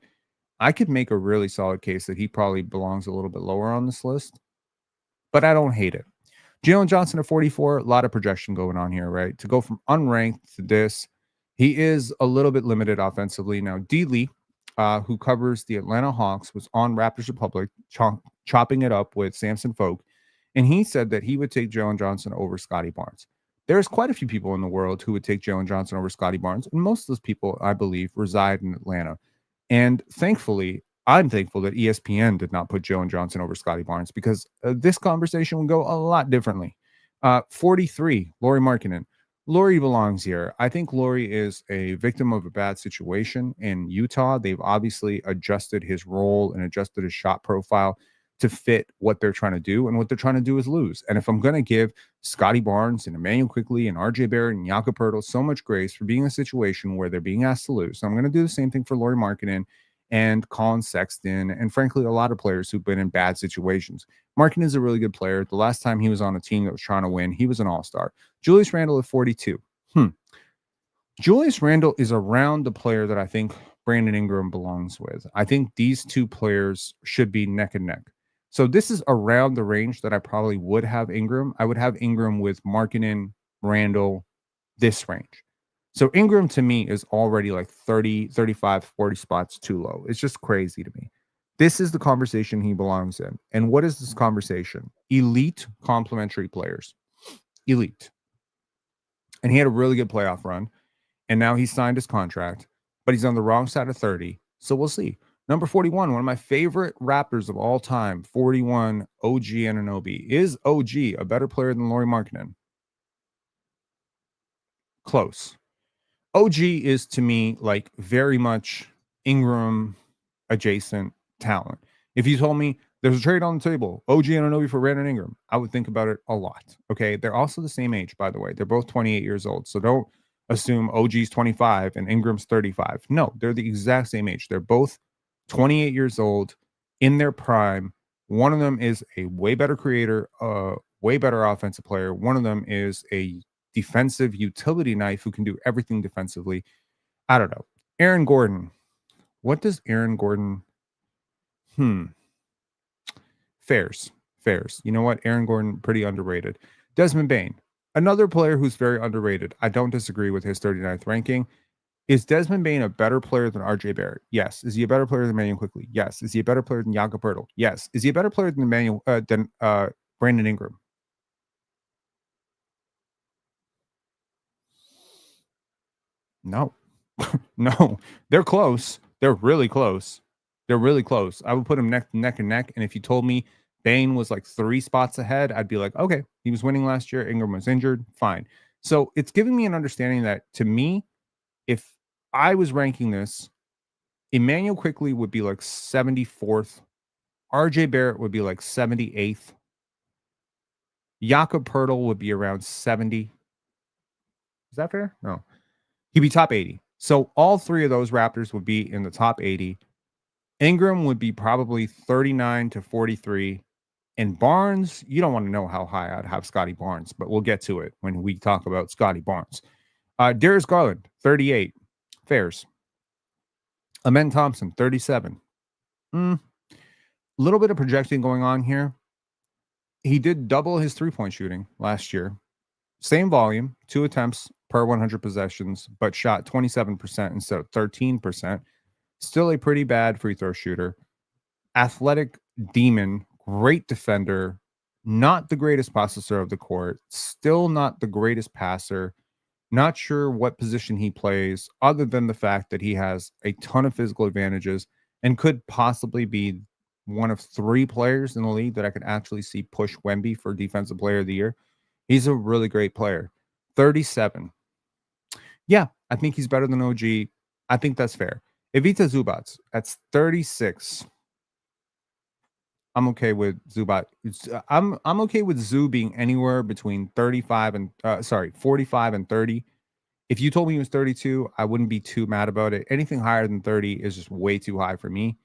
I could make a really solid case that he probably belongs a little bit lower on this list, but I don't hate it. Jalen Johnson at 44, a lot of projection going on here, right? To go from unranked to this, he is a little bit limited offensively. Now, D. Lee, who covers the Atlanta Hawks, was on Raptors Republic chopping it up with Samson Folk, and he said that he would take Jalen Johnson over Scottie Barnes. There's quite a few people in the world who would take Jalen Johnson over Scottie Barnes, and most of those people, I believe, reside in Atlanta. And thankfully, I'm thankful that ESPN did not put Jalen Johnson over Scottie Barnes because this conversation would go a lot differently. 43, Lauri Markkanen. Lauri belongs here. I think Lauri is a victim of a bad situation in Utah. They've obviously adjusted his role and adjusted his shot profile to fit what they're trying to do. And what they're trying to do is lose. And if I'm going to give Scottie Barnes and Immanuel Quickley and RJ Barrett and Jakob Poeltl so much grace for being in a situation where they're being asked to lose, so I'm going to do the same thing for Lauri Markkanen and Colin Sexton, and frankly, a lot of players who've been in bad situations. Markkanen is a really good player. The last time he was on a team that was trying to win, he was an all-star. Julius Randle at 42. Julius Randle is around the player that I think Brandon Ingram belongs with. I think these two players should be neck and neck. So this is around the range that I probably would have Ingram. I would have Ingram with Markkanen, Randle, this range. So Ingram to me is already like 30, 35, 40 spots too low. It's just crazy to me. This is the conversation he belongs in. And what is this conversation? Elite complementary players. Elite. And he had a really good playoff run. And now he's signed his contract, but he's on the wrong side of 30. So we'll see. Number 41, one of my favorite Raptors of all time, 41, OG Anunoby. Is OG a better player than Lauri Markkanen? Close. OG is to me like very much Ingram adjacent talent. If you told me there's a trade on the table, OG Anunoby for Brandon Ingram, I would think about it a lot. Okay. They're also the same age, by the way. They're both 28 years old. So don't assume OG's 25 and Ingram's 35. No, they're the exact same age. They're both 28 years old in their prime. One of them is a way better creator, way better offensive player. One of them is a defensive utility knife who can do everything defensively. I don't know. Aaron Gordon. What does Aaron Gordon? Fairs. You know what? Aaron Gordon, pretty underrated. Desmond Bane, another player who's very underrated. I don't disagree with his 39th ranking. Is Desmond Bane a better player than RJ Barrett? Yes. Is he a better player than Immanuel Quickley? Yes. Is he a better player than Jakob Poeltl? Yes. Is he a better player than Brandon Ingram? No. No. They're close. They're really close. They're really close. I would put them neck and neck. And if you told me Bane was like 3 spots ahead, I'd be like, okay, he was winning last year. Ingram was injured. Fine. So it's giving me an understanding that, to me, if I was ranking this, Immanuel Quickley would be like 74th. RJ Barrett would be like 78th. Jakob Poeltl would be around 70. Is that fair? No. He'd be top 80. So all three of those Raptors would be in the top 80. Ingram would be probably 39 to 43. And Barnes, you don't want to know how high I'd have Scottie Barnes, but we'll get to it when we talk about Scottie Barnes. Darius Garland, 38. Fairs. Amen Thompson, 37. A little bit of projecting going on here. He did double his three-point shooting last year. Same volume, 2 attempts per 100 possessions, but shot 27% instead of 13%. Still a pretty bad free throw shooter. Athletic demon, great defender, not the greatest processor of the court, still not the greatest passer. Not sure what position he plays, other than the fact that he has a ton of physical advantages and could possibly be one of 3 players in the league that I could actually see push Wemby for Defensive Player of the Year. He's a really great player. 37. Yeah, I think he's better than OG. I think that's fair. Ivica Zubac, that's 36. I'm okay with Zubac. I'm okay with Zoo being anywhere between 45 and 45 and 30. If you told me he was 32, I wouldn't be too mad about it. Anything higher than 30 is just way too high for me.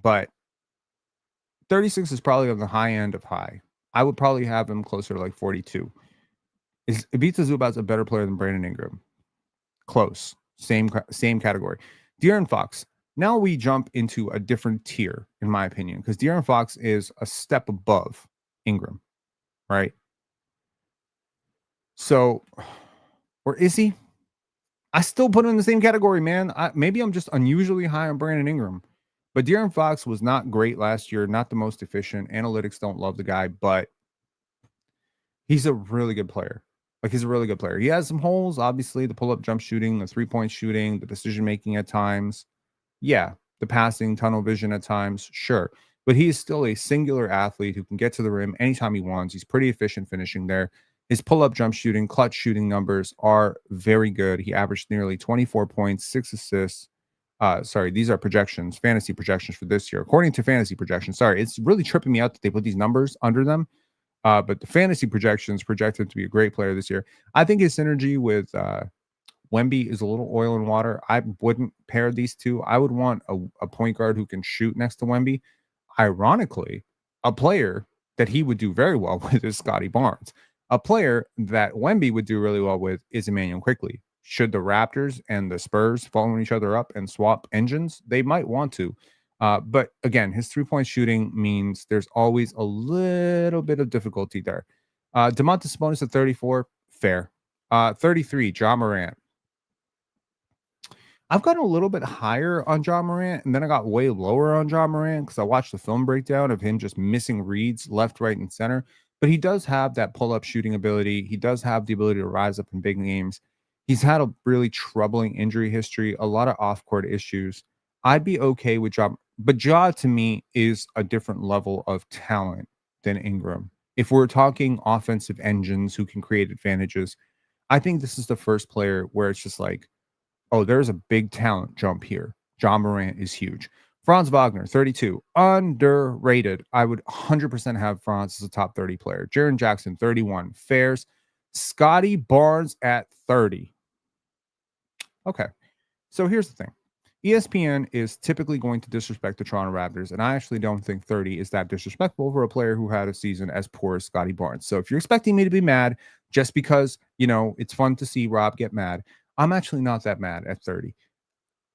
But 36 is probably on the high end of high. I would probably have him closer to like 42. Is Ivica Zubac a better player than Brandon Ingram? Close. Same category. De'Aaron Fox. Now we jump into a different tier, in my opinion, because De'Aaron Fox is a step above Ingram, right? So, or is he? I still put him in the same category, man. Maybe I'm just unusually high on Brandon Ingram. But De'Aaron Fox was not great last year, not the most efficient. Analytics don't love the guy, but he's a really good player. Like, he's a really good player. He has some holes, obviously, the pull-up jump shooting, the three-point shooting, the decision-making at times. Yeah, the passing, tunnel vision at times, sure. But he is still a singular athlete who can get to the rim anytime he wants. He's pretty efficient finishing there. His pull-up jump shooting, clutch shooting numbers are very good. He averaged nearly 24 points, 6 assists. These are projections, fantasy projections for this year. According to fantasy projections, it's really tripping me out that they put these numbers under them. But the fantasy projections project him to be a great player this year. I think his synergy with Wemby is a little oil and water. I wouldn't pair these two. I would want a point guard who can shoot next to Wemby. Ironically, a player that he would do very well with is Scottie Barnes. A player that Wemby would do really well with is Immanuel Quickley. Should the Raptors and the Spurs follow each other up and swap engines, they might want to. But again, his three-point shooting means there's always a little bit of difficulty there. Domantas Sabonis at 34, fair. 33, Ja Morant. I've gotten a little bit higher on Ja Morant, and then I got way lower on Ja Morant because I watched the film breakdown of him just missing reads left, right, and center. But he does have that pull-up shooting ability. He does have the ability to rise up in big games. He's had a really troubling injury history, a lot of off-court issues. I'd be okay with Ja, but Ja to me is a different level of talent than Ingram. If we're talking offensive engines who can create advantages, I think this is the first player where it's just like, oh, there's a big talent jump here. Ja Morant is huge. Franz Wagner, 32, underrated. I would 100% have Franz as a top 30 player. Jaren Jackson, 31, fairs. Scottie Barnes at 30. Okay, so here's the thing. ESPN is typically going to disrespect the Toronto Raptors, and I actually don't think 30 is that disrespectful for a player who had a season as poor as Scottie Barnes. So if you're expecting me to be mad just because, it's fun to see Rob get mad, I'm actually not that mad at 30.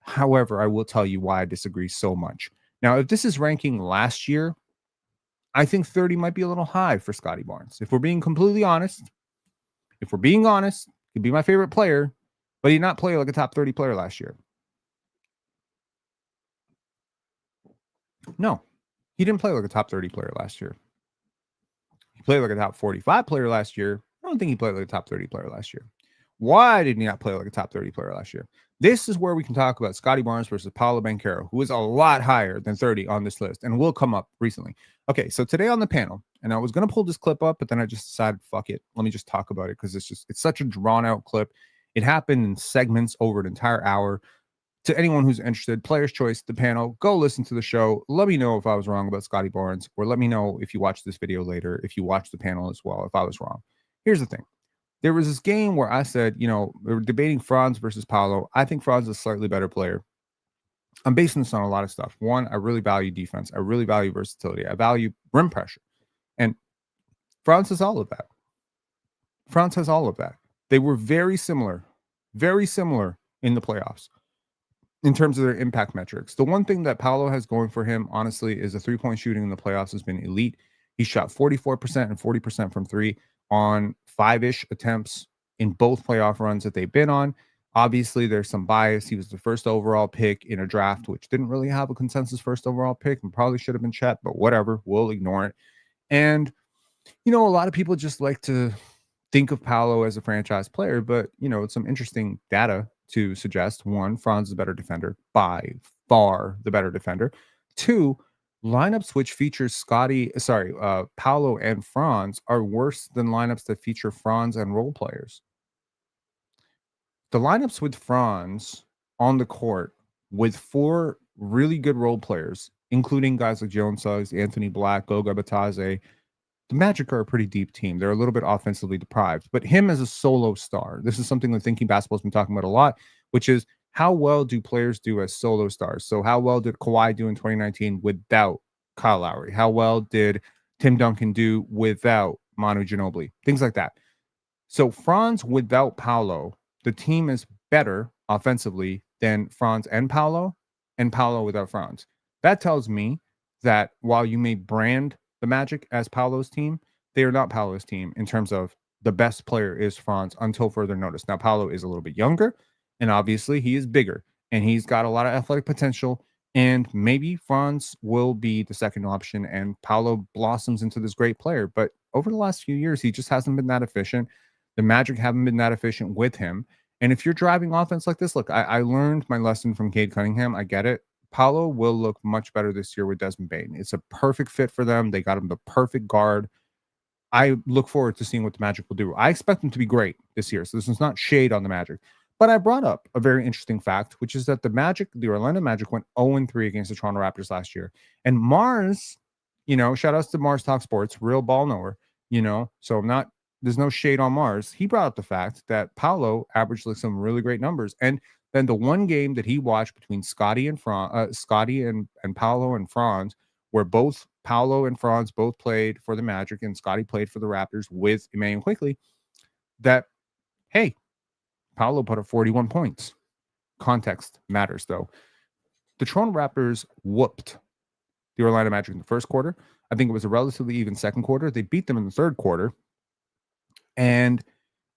However, I will tell you why I disagree so much. Now, if this is ranking last year, I think 30 might be a little high for Scottie Barnes. If we're being completely honest, he'd be my favorite player. but he did not play like a top 30 player last year. No, he didn't play like a top 30 player last year. He played like a top 45 player last year. I don't think he played like a top 30 player last year. Why did he not play like a top 30 player last year? This is where we can talk about Scottie Barnes versus Paolo Banchero, who is a lot higher than 30 on this list and will come up recently. Okay, so today on the panel, and I was going to pull this clip up, but then I just decided, fuck it. Let me just talk about it because it's such a drawn out clip. It happened in segments over an entire hour. To anyone who's interested, Player's Choice, the panel, go listen to the show. Let me know if I was wrong about Scottie Barnes, or let me know if you watch this video later, if you watch the panel as well, if I was wrong. Here's the thing. There was this game where I said, we were debating Franz versus Paolo. I think Franz is a slightly better player. I'm basing this on a lot of stuff. One, I really value defense. I really value versatility. I value rim pressure. And Franz has all of that. Franz has all of that. They were very similar in the playoffs in terms of their impact metrics. The one thing that Paolo has going for him, honestly, is the three-point shooting in the playoffs has been elite. He shot 44% and 40% from three on 5-ish attempts in both playoff runs that they've been on. Obviously, there's some bias. He was the first overall pick in a draft, which didn't really have a consensus first overall pick and probably should have been Chet, but whatever. We'll ignore it. And, a lot of people just like to think of Paolo as a franchise player, but, it's some interesting data to suggest. One, Franz is a better defender, by far the better defender. Two, lineups which features Paolo and Franz are worse than lineups that feature Franz and role players. The lineups with Franz on the court with four really good role players, including guys like Jones Suggs, Anthony Black, Goga Batadze, the Magic are a pretty deep team. They're a little bit offensively deprived, but him as a solo star, this is something that Thinking Basketball has been talking about a lot, which is how well do players do as solo stars? So how well did Kawhi do in 2019 without Kyle Lowry? How well did Tim Duncan do without Manu Ginobili? Things like that. So Franz without Paolo, the team is better offensively than Franz and Paolo without Franz. That tells me that while you may brand the Magic as Paolo's team, they are not Paolo's team in terms of the best player is Franz until further notice. Now, Paolo is a little bit younger, and obviously he is bigger, and he's got a lot of athletic potential, and maybe Franz will be the second option, and Paolo blossoms into this great player. But over the last few years, he just hasn't been that efficient. The Magic haven't been that efficient with him. And if you're driving offense like this, look, I learned my lesson from Cade Cunningham. I get it. Paolo will look much better this year with Desmond Bane. It's a perfect fit for them. They got him the perfect guard. I look forward to seeing what the Magic will do. I expect them to be great this year. So this is not shade on the Magic. But I brought up a very interesting fact, which is that the Orlando Magic went 0-3 against the Toronto Raptors last year. And Mars, shout outs to Mars Talk Sports, real ball knower, so there's no shade on Mars. He brought up the fact that Paolo averaged like some really great numbers. And then the one game that he watched between Scottie and Paolo and Franz, where both Paolo and Franz both played for the Magic and Scottie played for the Raptors with Immanuel Quickley, that, hey, Paolo put up 41 points. Context matters, though. The Toronto Raptors whooped the Orlando Magic in the first quarter. I think it was a relatively even second quarter. They beat them in the third quarter. And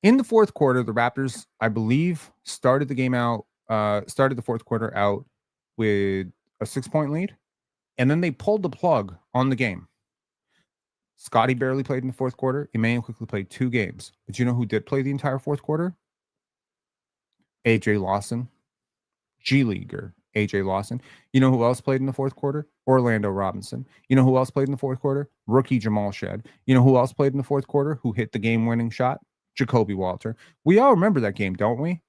in the fourth quarter, the Raptors, I believe, started the fourth quarter out with a 6-point lead. And then they pulled the plug on the game. Scottie barely played in the fourth quarter. Immanuel Quickley played 2 games. But you know who did play the entire fourth quarter? AJ Lawson. G-Leaguer AJ Lawson. You know who else played in the fourth quarter? Orlando Robinson. You know who else played in the fourth quarter? Rookie Jamal Shed. You know who else played in the fourth quarter who hit the game-winning shot? Jacoby Walter. We all remember that game, don't we?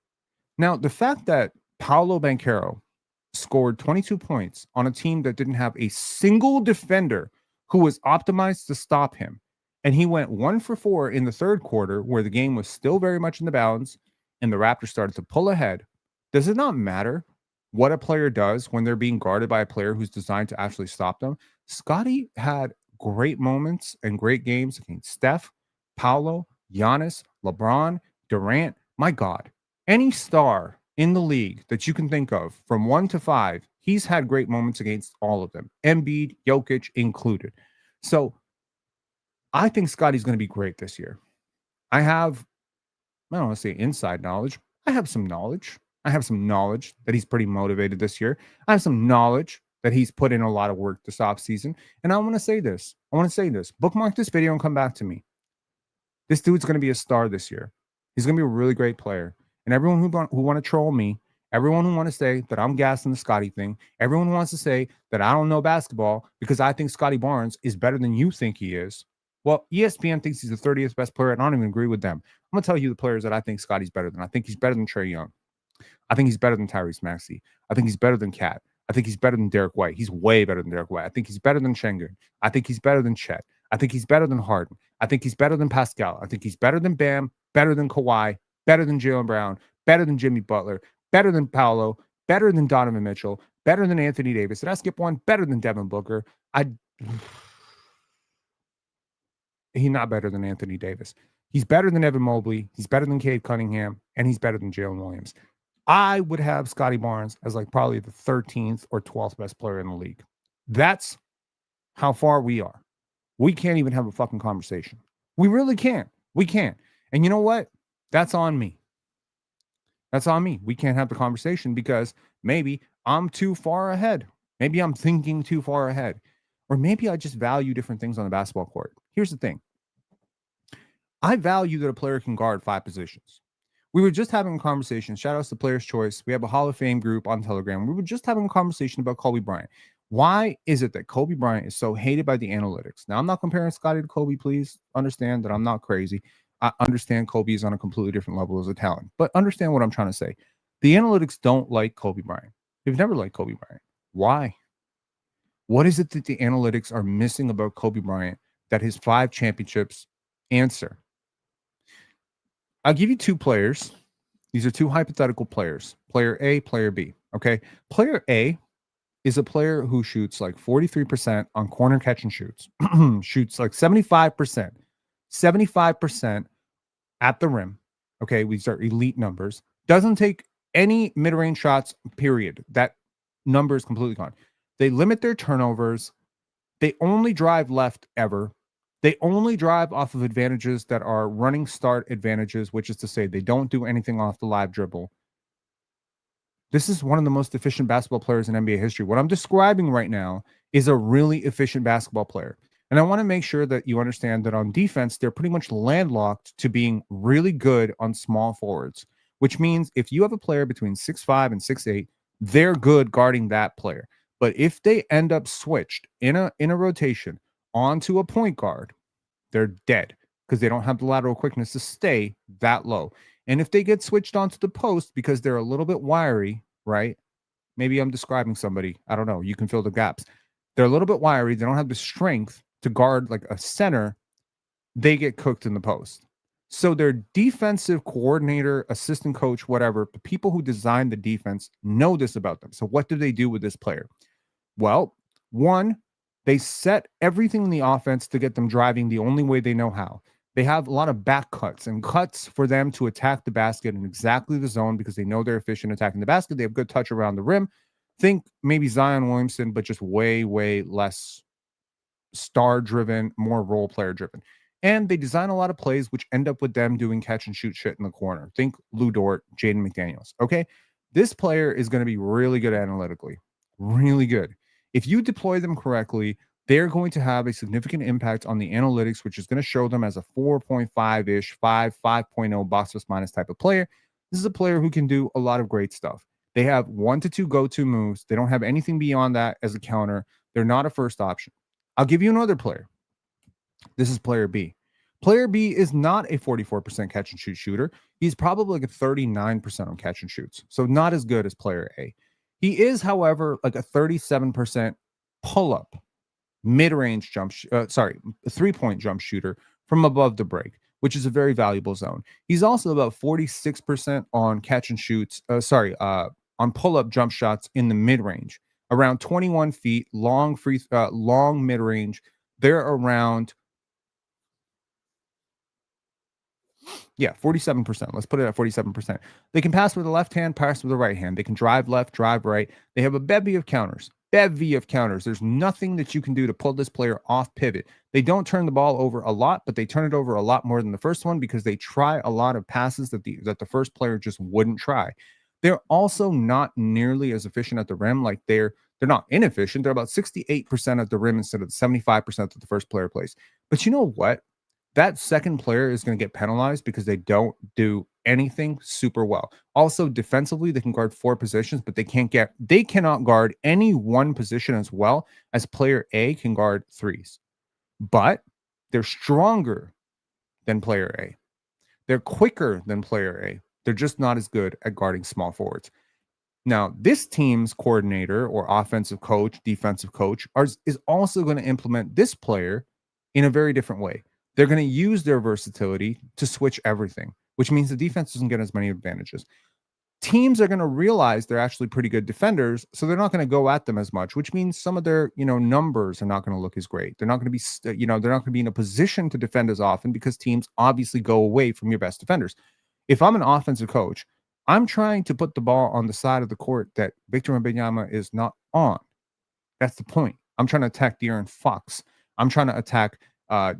Now, the fact that Paolo Banchero scored 22 points on a team that didn't have a single defender who was optimized to stop him, and he went 1 for 4 in the third quarter where the game was still very much in the balance and the Raptors started to pull ahead. Does it not matter what a player does when they're being guarded by a player who's designed to actually stop them? Scottie had great moments and great games against Steph, Paolo, Giannis, LeBron, Durant. My God, any star in the league that you can think of from 1 to 5, he's had great moments against all of them, Embiid, Jokic included. So I think Scottie's going to be great this year. I don't want to say inside knowledge, I have some knowledge. I have some knowledge that he's pretty motivated this year. I have some knowledge that he's put in a lot of work this offseason. And I want to say this. I want to say this. Bookmark this video and come back to me. This dude's going to be a star this year. He's going to be a really great player. And everyone who want to troll me, everyone who want to say that I'm gassing the Scottie thing, everyone who wants to say that I don't know basketball because I think Scottie Barnes is better than you think he is. Well, ESPN thinks he's the 30th best player, and I don't even agree with them. I'm going to tell you the players that I think Scottie's better than. I think he's better than Trae Young. I think he's better than Tyrese Maxey. I think he's better than Cat. I think he's better than Derek White. He's way better than Derek White. I think he's better than Schengen. I think he's better than Chet. I think he's better than Harden. I think he's better than Pascal. I think he's better than Bam, better than Kawhi, better than Jaylen Brown, better than Jimmy Butler, better than Paolo, better than Donovan Mitchell, better than Anthony Davis. Did I skip one? Better than Devin Booker. He's not better than Anthony Davis. He's better than Evan Mobley. He's better than Cade Cunningham, and he's better than Jalen Williams. I would have Scottie Barnes as like probably the 13th or 12th best player in the league. That's how far we are. We can't even have a fucking conversation. We really can't. We can't. And you know what? That's on me. That's on me. We can't have the conversation because maybe I'm too far ahead. Maybe I'm thinking too far ahead. Or maybe I just value different things on the basketball court. Here's the thing. I value that a player can guard 5 positions. We were just having a conversation. Shout outs to Player's Choice. We have a Hall of Fame group on Telegram. We were just having a conversation about Kobe Bryant. Why is it that Kobe Bryant is so hated by the analytics? Now, I'm not comparing Scottie to Kobe. Please understand that I'm not crazy. I understand Kobe is on a completely different level as a talent. But understand what I'm trying to say. The analytics don't like Kobe Bryant. They've never liked Kobe Bryant. Why? What is it that the analytics are missing about Kobe Bryant that his 5 championships answer? I'll give you 2 players. These are 2 hypothetical players. Player A, player B. Okay. Player A is a player who shoots like 43% on corner catch and shoots. Shoots like 75%. 75% at the rim. Okay. These are elite numbers. Doesn't take any mid-range shots, period. That number is completely gone. They limit their turnovers. They only drive left ever. They only drive off of advantages that are running start advantages, which is to say they don't do anything off the live dribble. This is one of the most efficient basketball players in NBA history. What I'm describing right now is a really efficient basketball player. And I want to make sure that you understand that on defense, they're pretty much landlocked to being really good on small forwards, which means if you have a player between 6'5" and 6'8", they're good guarding that player. But if they end up switched in a rotation onto a point guard, they're dead because they don't have the lateral quickness to stay that low. And if they get switched onto the post because they're a little bit wiry, right? Maybe I'm describing somebody. I don't know. You can fill the gaps. They're a little bit wiry. They don't have the strength to guard like a center. They get cooked in the post. So their defensive coordinator, assistant coach, whatever, the people who design the defense know this about them. So what do they do with this player? Well, one, they set everything in the offense to get them driving the only way they know how. They have a lot of back cuts and cuts for them to attack the basket in exactly the zone because they know they're efficient attacking the basket. They have good touch around the rim. Think maybe Zion Williamson, but just way, way less star-driven, more role player-driven. And they design a lot of plays which end up with them doing catch-and-shoot shit in the corner. Think Lou Dort, Jaden McDaniels. Okay? This player is going to be really good analytically. Really good. If you deploy them correctly, they're going to have a significant impact on the analytics, which is going to show them as a 4.5-ish, 5.0 box plus minus type of player. This is a player who can do a lot of great stuff. They have 1 to 2 go-to moves. They don't have anything beyond that as a counter. They're not a first option. I'll give you another player. This is player B. Player B is not a 44% catch and shoot shooter. He's probably like a 39% on catch and shoots. So not as good as player A. He is, however, like a 37% pull-up, mid-range jump, 3-point jump shooter from above the break, which is a very valuable zone. He's also about 46% on catch and shoots, on pull-up jump shots in the mid-range, around 21 feet, long mid-range. They're around 47%. Let's put it at 47%. They can pass with the left hand, pass with the right hand. They can drive left, drive right. They have a bevy of counters. bevy of counters. There's nothing that you can do to pull this player off pivot. They don't turn the ball over a lot, but they turn it over a lot more than the first one because they try a lot of passes that the first player just wouldn't try. They're also not nearly as efficient at the rim. Like they're not inefficient. They're about 68% at the rim instead of the 75% that the first player plays. But you know what? That second player is going to get penalized because they don't do anything super well. Also, defensively, they can guard 4 positions, but they cannot guard any one position as well as player A can guard 3s. But they're stronger than player A. They're quicker than player A. They're just not as good at guarding small forwards. Now, this team's coordinator or offensive coach, defensive coach is also going to implement this player in a very different way. They're going to use their versatility to switch everything, which means the defense doesn't get as many advantages. Teams are going to realize they're actually pretty good defenders, so they're not going to go at them as much, which means some of their, numbers are not going to look as great. They're not going to be, they're not going to be in a position to defend as often because teams obviously go away from your best defenders. If I'm an offensive coach, I'm trying to put the ball on the side of the court that Victor Wembanyama is not on. That's the point. I'm trying to attack De'Aaron Fox. I'm trying to attack, I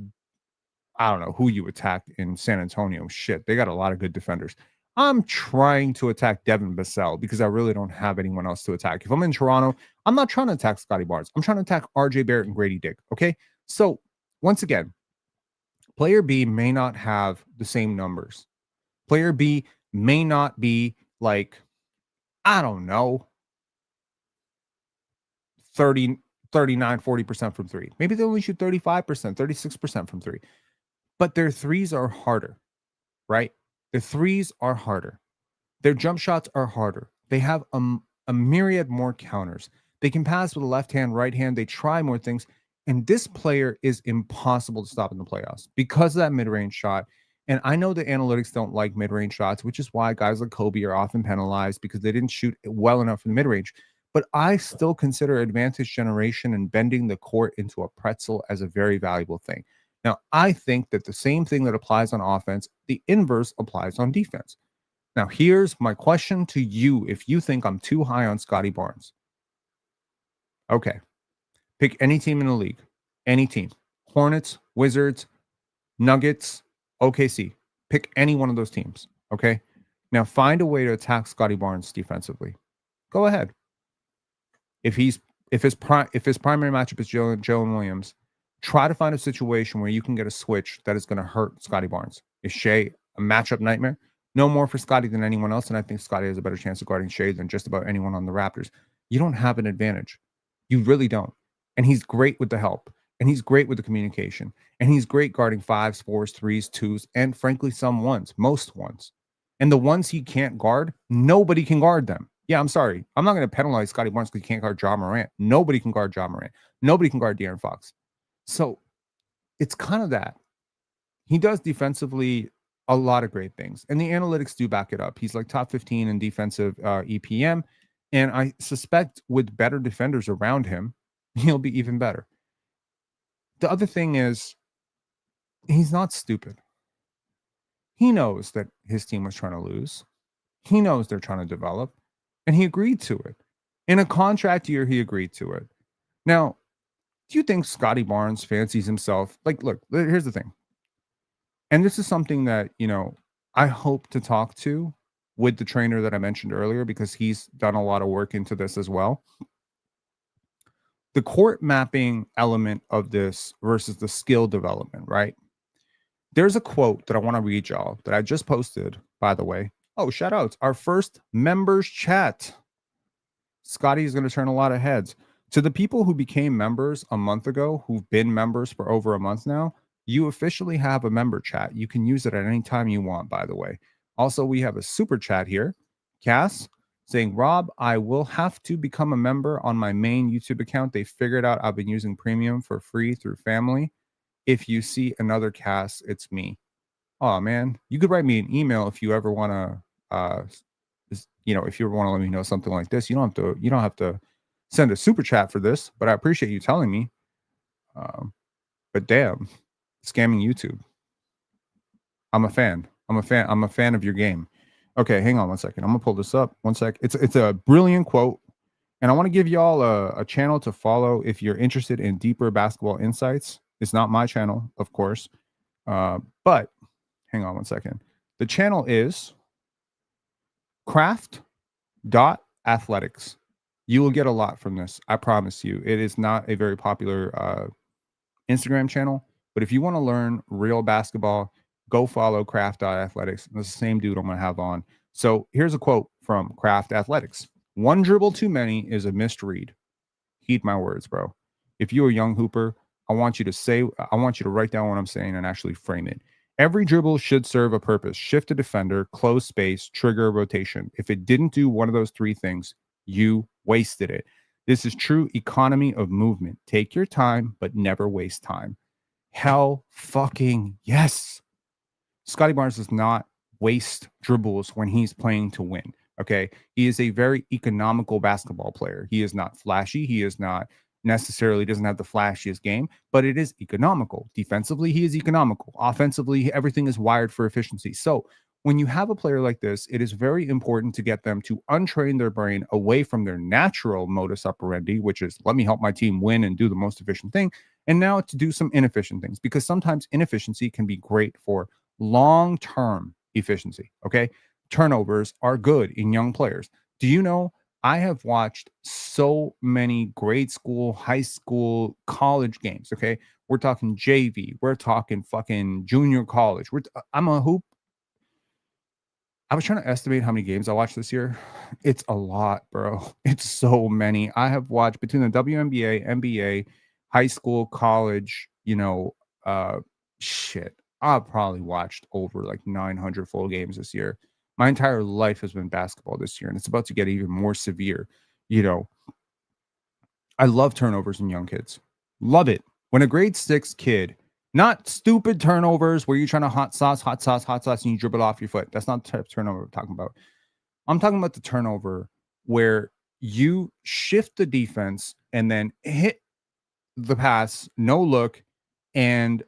don't know who you attack in San Antonio. Shit, they got a lot of good defenders. I'm trying to attack Devin Vassell because I really don't have anyone else to attack. If I'm in Toronto, I'm not trying to attack Scottie Barnes. I'm trying to attack RJ Barrett and Grady Dick. Okay. So once again, player B may not have the same numbers. Player B may not be like, I don't know, 30, 39, 40% from 3. Maybe they only shoot 35%, 36% from 3. But their 3s are harder, right? Their 3s are harder. Their jump shots are harder. They have a myriad more counters. They can pass with a left hand, right hand. They try more things. And this player is impossible to stop in the playoffs because of that mid-range shot. And I know the analytics don't like mid-range shots, which is why guys like Kobe are often penalized because they didn't shoot well enough in the mid-range. But I still consider advantage generation and bending the court into a pretzel as a very valuable thing. Now, I think that the same thing that applies on offense, the inverse applies on defense. Now, here's my question to you if you think I'm too high on Scottie Barnes. Okay. Pick any team in the league. Any team. Hornets, Wizards, Nuggets, OKC. Pick any one of those teams. Okay. Now, find a way to attack Scottie Barnes defensively. Go ahead. If his primary matchup is Jalen Williams, try to find a situation where you can get a switch that is going to hurt Scottie Barnes. Is Shea a matchup nightmare? No more for Scottie than anyone else, and I think Scottie has a better chance of guarding Shea than just about anyone on the Raptors. You don't have an advantage. You really don't. And he's great with the help, and he's great with the communication, and he's great guarding 5s, 4s, 3s, 2s, and frankly, some 1s, most 1s. And the ones he can't guard, nobody can guard them. Yeah, I'm sorry. I'm not going to penalize Scottie Barnes because he can't guard Ja Morant. Nobody can guard Ja Morant. Nobody can guard De'Aaron Fox. So it's kind of that. He does defensively a lot of great things, and the analytics do back it up. He's like top 15 in defensive EPM, and I suspect with better defenders around him, he'll be even better. The other thing is he's not stupid. He knows that his team was trying to lose. He knows they're trying to develop, and he agreed to it. In a contract year, he agreed to it. Now, do you think Scottie Barnes fancies himself? Like, look, here's the thing. And this is something that, I hope to talk to with the trainer that I mentioned earlier because he's done a lot of work into this as well. The court mapping element of this versus the skill development, right? There's a quote that I want to read y'all that I just posted, by the way. Oh, shout outs. Our first members chat. Scottie is going to turn a lot of heads. To the people who became members a month ago, who've been members for over a month now, you officially have a member chat. You can use it at any time you want, by the way. Also, we have a super chat here. Cass saying, Rob, I will have to become a member on my main YouTube account. They figured out I've been using premium for free through family. If you see another Cass, it's me. Oh, man. You could write me an email if you ever want to, if you ever want to let me know something like this. You don't have to send a super chat for this, but I appreciate you telling me. But damn, scamming YouTube. I'm a fan. I'm a fan of your game. Okay, hang on one second. I'm gonna pull this up. One sec. It's a brilliant quote. And I want to give y'all a channel to follow if you're interested in deeper basketball insights. It's not my channel, of course, but hang on one second. The channel is craft.athletics. You will get a lot from this. I promise you. It is not a very popular Instagram channel, but if you want to learn real basketball, go follow craft.athletics. That's the same dude I'm going to have on. So here's a quote from Craft Athletics. One dribble too many is a misread. Heed my words, bro. If you're a young hooper, I want you to write down what I'm saying and actually frame it. Every dribble should serve a purpose: shift a defender, close space, trigger a rotation. If it didn't do one of those three things, you wasted it. This is true economy of movement. Take your time, but never waste time. Hell fucking yes. Scottie Barnes does not waste dribbles when he's playing to win. Okay. He is a very economical basketball player. He is not flashy. He is not necessarily doesn't have the flashiest game, but it is economical. Defensively, he is economical. Offensively, everything is wired for efficiency. So when you have a player like this, it is very important to get them to untrain their brain away from their natural modus operandi, which is let me help my team win and do the most efficient thing, and now to do some inefficient things, because sometimes inefficiency can be great for long-term efficiency. Okay. Turnovers are good in young players. Do you know I have watched so many grade school, high school, college games. Okay. We're talking JV. We're talking fucking junior college. I'm a hoop. I was trying to estimate how many games I watched this year. It's a lot, bro. It's so many. I have watched between the WNBA, NBA, high school, college, shit. I've probably watched over like 900 full games this year. My entire life has been basketball this year, and it's about to get even more severe. You know, I love turnovers in young kids. Love it. When a grade 6 kid, not stupid turnovers where you're trying to hot sauce, and you dribble off your foot. That's not the type of turnover I'm talking about. I'm talking about the turnover where you shift the defense and then hit the pass, no look, and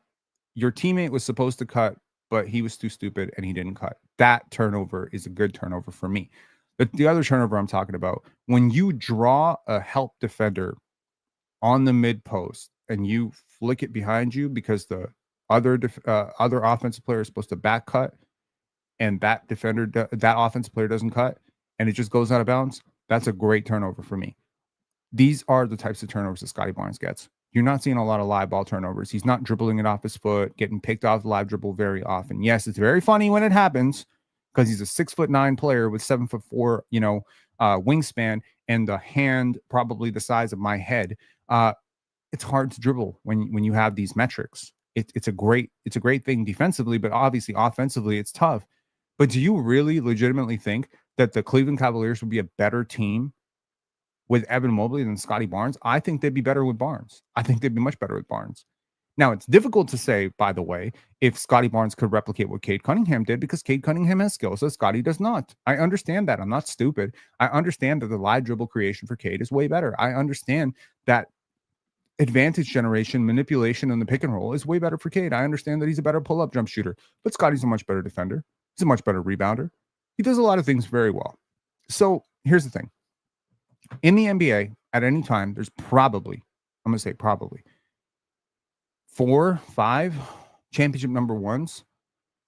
your teammate was supposed to cut, but he was too stupid and he didn't cut. That turnover is a good turnover for me. But the other turnover I'm talking about, when you draw a help defender on the mid post and you flick it behind you because the other offensive player is supposed to back cut, and that offensive player doesn't cut, and it just goes out of bounds, that's a great turnover for me. These are the types of turnovers that Scottie Barnes gets. You're not seeing a lot of live ball turnovers. He's not dribbling it off his foot, getting picked off the live dribble very often. Yes, it's very funny when it happens because he's a 6'9" player with 7'4", wingspan, and the hand probably the size of my head. It's hard to dribble when you have these metrics. It's a great thing defensively, but obviously offensively it's tough. But do you really legitimately think that the Cleveland Cavaliers would be a better team with Evan Mobley than Scottie Barnes? I think they'd be better with Barnes. I think they'd be much better with Barnes. Now, it's difficult to say, by the way, if Scottie Barnes could replicate what Cade Cunningham did, because Cade Cunningham has skills that Scottie does not. I understand that. I'm not stupid. I understand that the live dribble creation for Cade is way better. I understand that advantage generation, manipulation, and the pick and roll is way better for Cade. I understand that he's a better pull-up jump shooter, but Scottie's a much better defender. He's a much better rebounder. He does a lot of things very well. So here's the thing. In the NBA, at any time, there's probably 4, 5 championship number ones.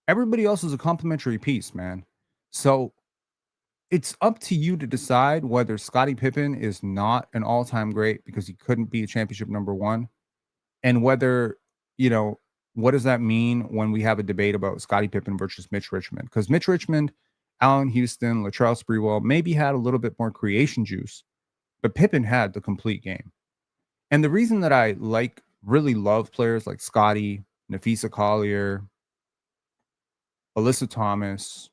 Everybody else is a complimentary piece, man. So it's up to you to decide whether Scottie Pippen is not an all-time great because he couldn't be a championship number one, and whether, what does that mean when we have a debate about Scottie Pippen versus Mitch Richmond? Because Mitch Richmond, Allen Houston, Latrell Sprewell maybe had a little bit more creation juice, but Pippen had the complete game. And the reason that I really love players like Scottie, Nafisa Collier, Alyssa Thomas,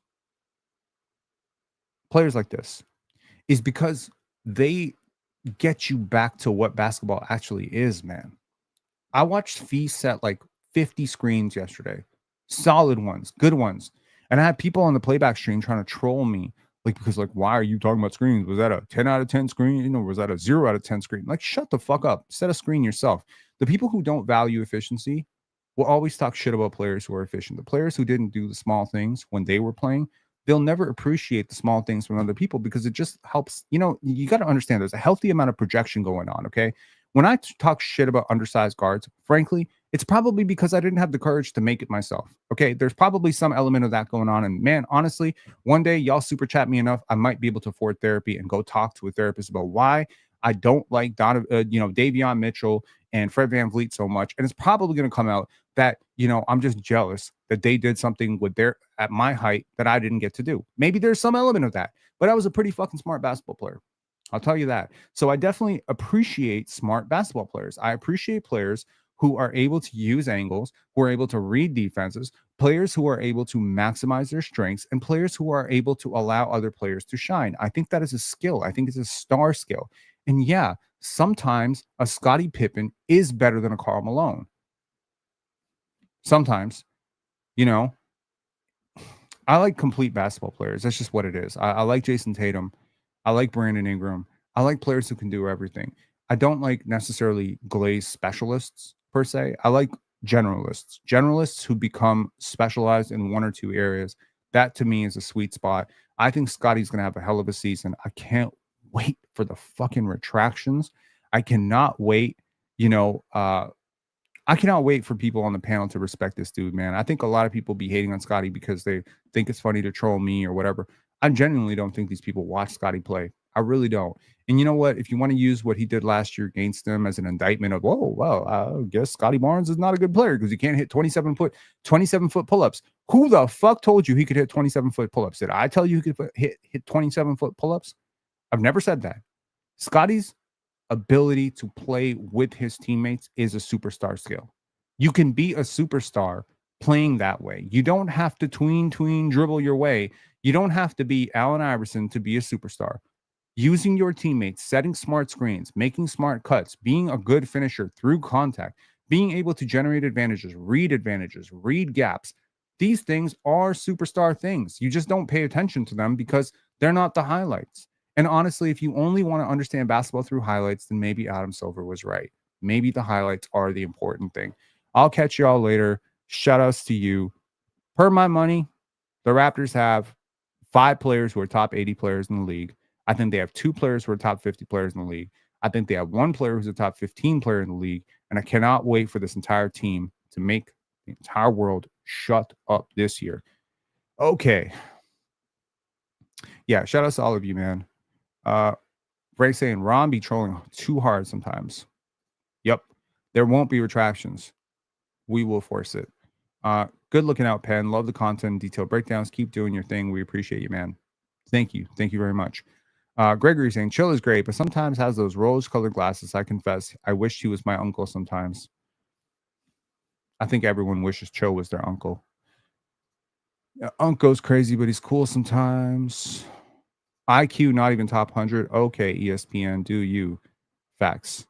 players like this, is because they get you back to what basketball actually is, man. I watched Fee set like 50 screens yesterday. Solid ones, good ones. And I had people on the playback stream trying to troll me. Because why are you talking about screens? Was that a 10 out of 10 screen? Was that a 0 out of 10 screen? Shut the fuck up. Set a screen yourself. The people who don't value efficiency will always talk shit about players who are efficient. The players who didn't do the small things when they were playing, they'll never appreciate the small things from other people because it just helps. You got to understand there's a healthy amount of projection going on. Okay. When I talk shit about undersized guards, frankly, it's probably because I didn't have the courage to make it myself. Okay. There's probably some element of that going on. And man, honestly, one day y'all super chat me enough, I might be able to afford therapy and go talk to a therapist about why I don't like Davion Mitchell and Fred VanVleet so much. And it's probably going to come out that, I'm just jealous that they did something with at my height that I didn't get to do. Maybe there's some element of that, but I was a pretty fucking smart basketball player. I'll tell you that. So I definitely appreciate smart basketball players. I appreciate players who are able to use angles, who are able to read defenses, players who are able to maximize their strengths, and players who are able to allow other players to shine. I think that is a skill. I think it's a star skill. And yeah, sometimes a Scottie Pippen is better than a Karl Malone. Sometimes, I like complete basketball players. That's just what it is. I like Jason Tatum. I like Brandon Ingram. I like players who can do everything. I don't like necessarily glazed specialists per se. I like generalists who become specialized in one or two areas. That to me is a sweet spot. I think Scottie's going to have a hell of a season. I can't wait for the fucking retractions. I cannot wait. I cannot wait for people on the panel to respect this dude, man. I think a lot of people be hating on Scottie because they think it's funny to troll me or whatever. I genuinely don't think these people watch Scottie play. I really don't. And you know what? If you want to use what he did last year against them as an indictment of, oh, well, I guess Scottie Barnes is not a good player because he can't hit 27-foot pull-ups. Who the fuck told you he could hit 27-foot pull-ups? Did I tell you he could hit 27-foot pull-ups? I've never said that. Scottie's ability to play with his teammates is a superstar skill. You can be a superstar playing that way. You don't have to tween, dribble your way. You don't have to be Allen Iverson to be a superstar. Using your teammates, setting smart screens, making smart cuts, being a good finisher through contact, being able to generate advantages, read gaps. These things are superstar things. You just don't pay attention to them because they're not the highlights. And honestly, if you only want to understand basketball through highlights, then maybe Adam Silver was right. Maybe the highlights are the important thing. I'll catch y'all later. Shout outs to you. Per my money, the Raptors have 5 players who are top 80 players in the league. I think they have 2 players who are top 50 players in the league. I think they have 1 player who's a top 15 player in the league. And I cannot wait for this entire team to make the entire world shut up this year. Okay. Yeah, shout outs to all of you, man. Ray saying Ron be trolling too hard sometimes. Yep. There won't be retractions. We will force it. Good looking out, Pen. Love the content, detailed breakdowns. Keep doing your thing. We appreciate you, man. Thank you. Thank you very much. Gregory saying Chill is great, but sometimes has those rose-colored glasses. I confess, I wish he was my uncle sometimes. I think everyone wishes Chill was their uncle. Uncle's crazy, but he's cool sometimes. IQ not even top 100. Okay, ESPN, do you? Facts.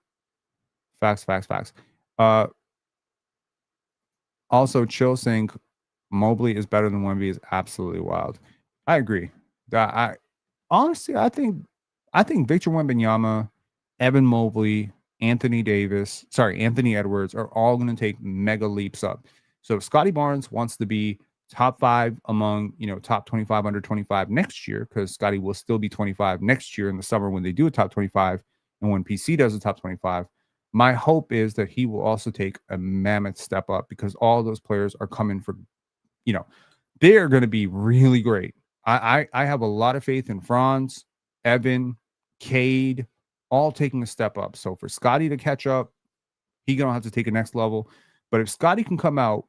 Also, Chill saying Mobley is better than Wemby is absolutely wild. I agree. I honestly, I think Victor Wembanyama, Evan Mobley, Anthony Edwards are all going to take mega leaps up. So if Scottie Barnes wants to be top 5 among, top 25 under 25 next year, because Scottie will still be 25 next year in the summer when they do a top 25 and when PC does a top 25, my hope is that he will also take a mammoth step up because all those players are coming for, they are going to be really great. I have a lot of faith in Franz, Evan, Cade, all taking a step up. So for Scottie to catch up, he's going to have to take a next level. But if Scottie can come out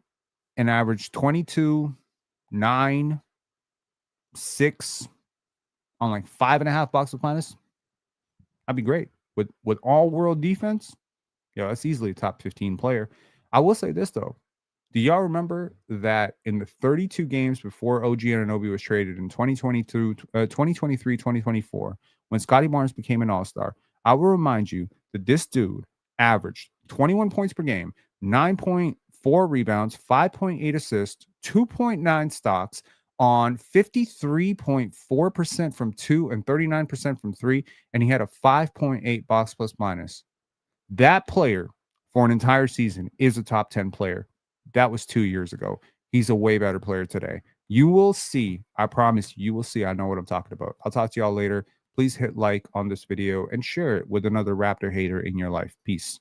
and average 22, 9, 6 on like 5.5 box of minus, that'd be great. With all world defense, that's easily a top 15 player. I will say this though. Do y'all remember that in the 32 games before OG Anunoby was traded in 2023, 2024, when Scottie Barnes became an all-star, I will remind you that this dude averaged 21 points per game, 9.4 rebounds, 5.8 assists, 2.9 stocks on 53.4% from 2 and 39% from 3, and he had a 5.8 box plus minus. That player for an entire season is a top 10 player. That was 2 years ago. He's a way better player today. You will see. I promise you will see. I know what I'm talking about. I'll talk to y'all later. Please hit like on this video and share it with another Raptor hater in your life. Peace.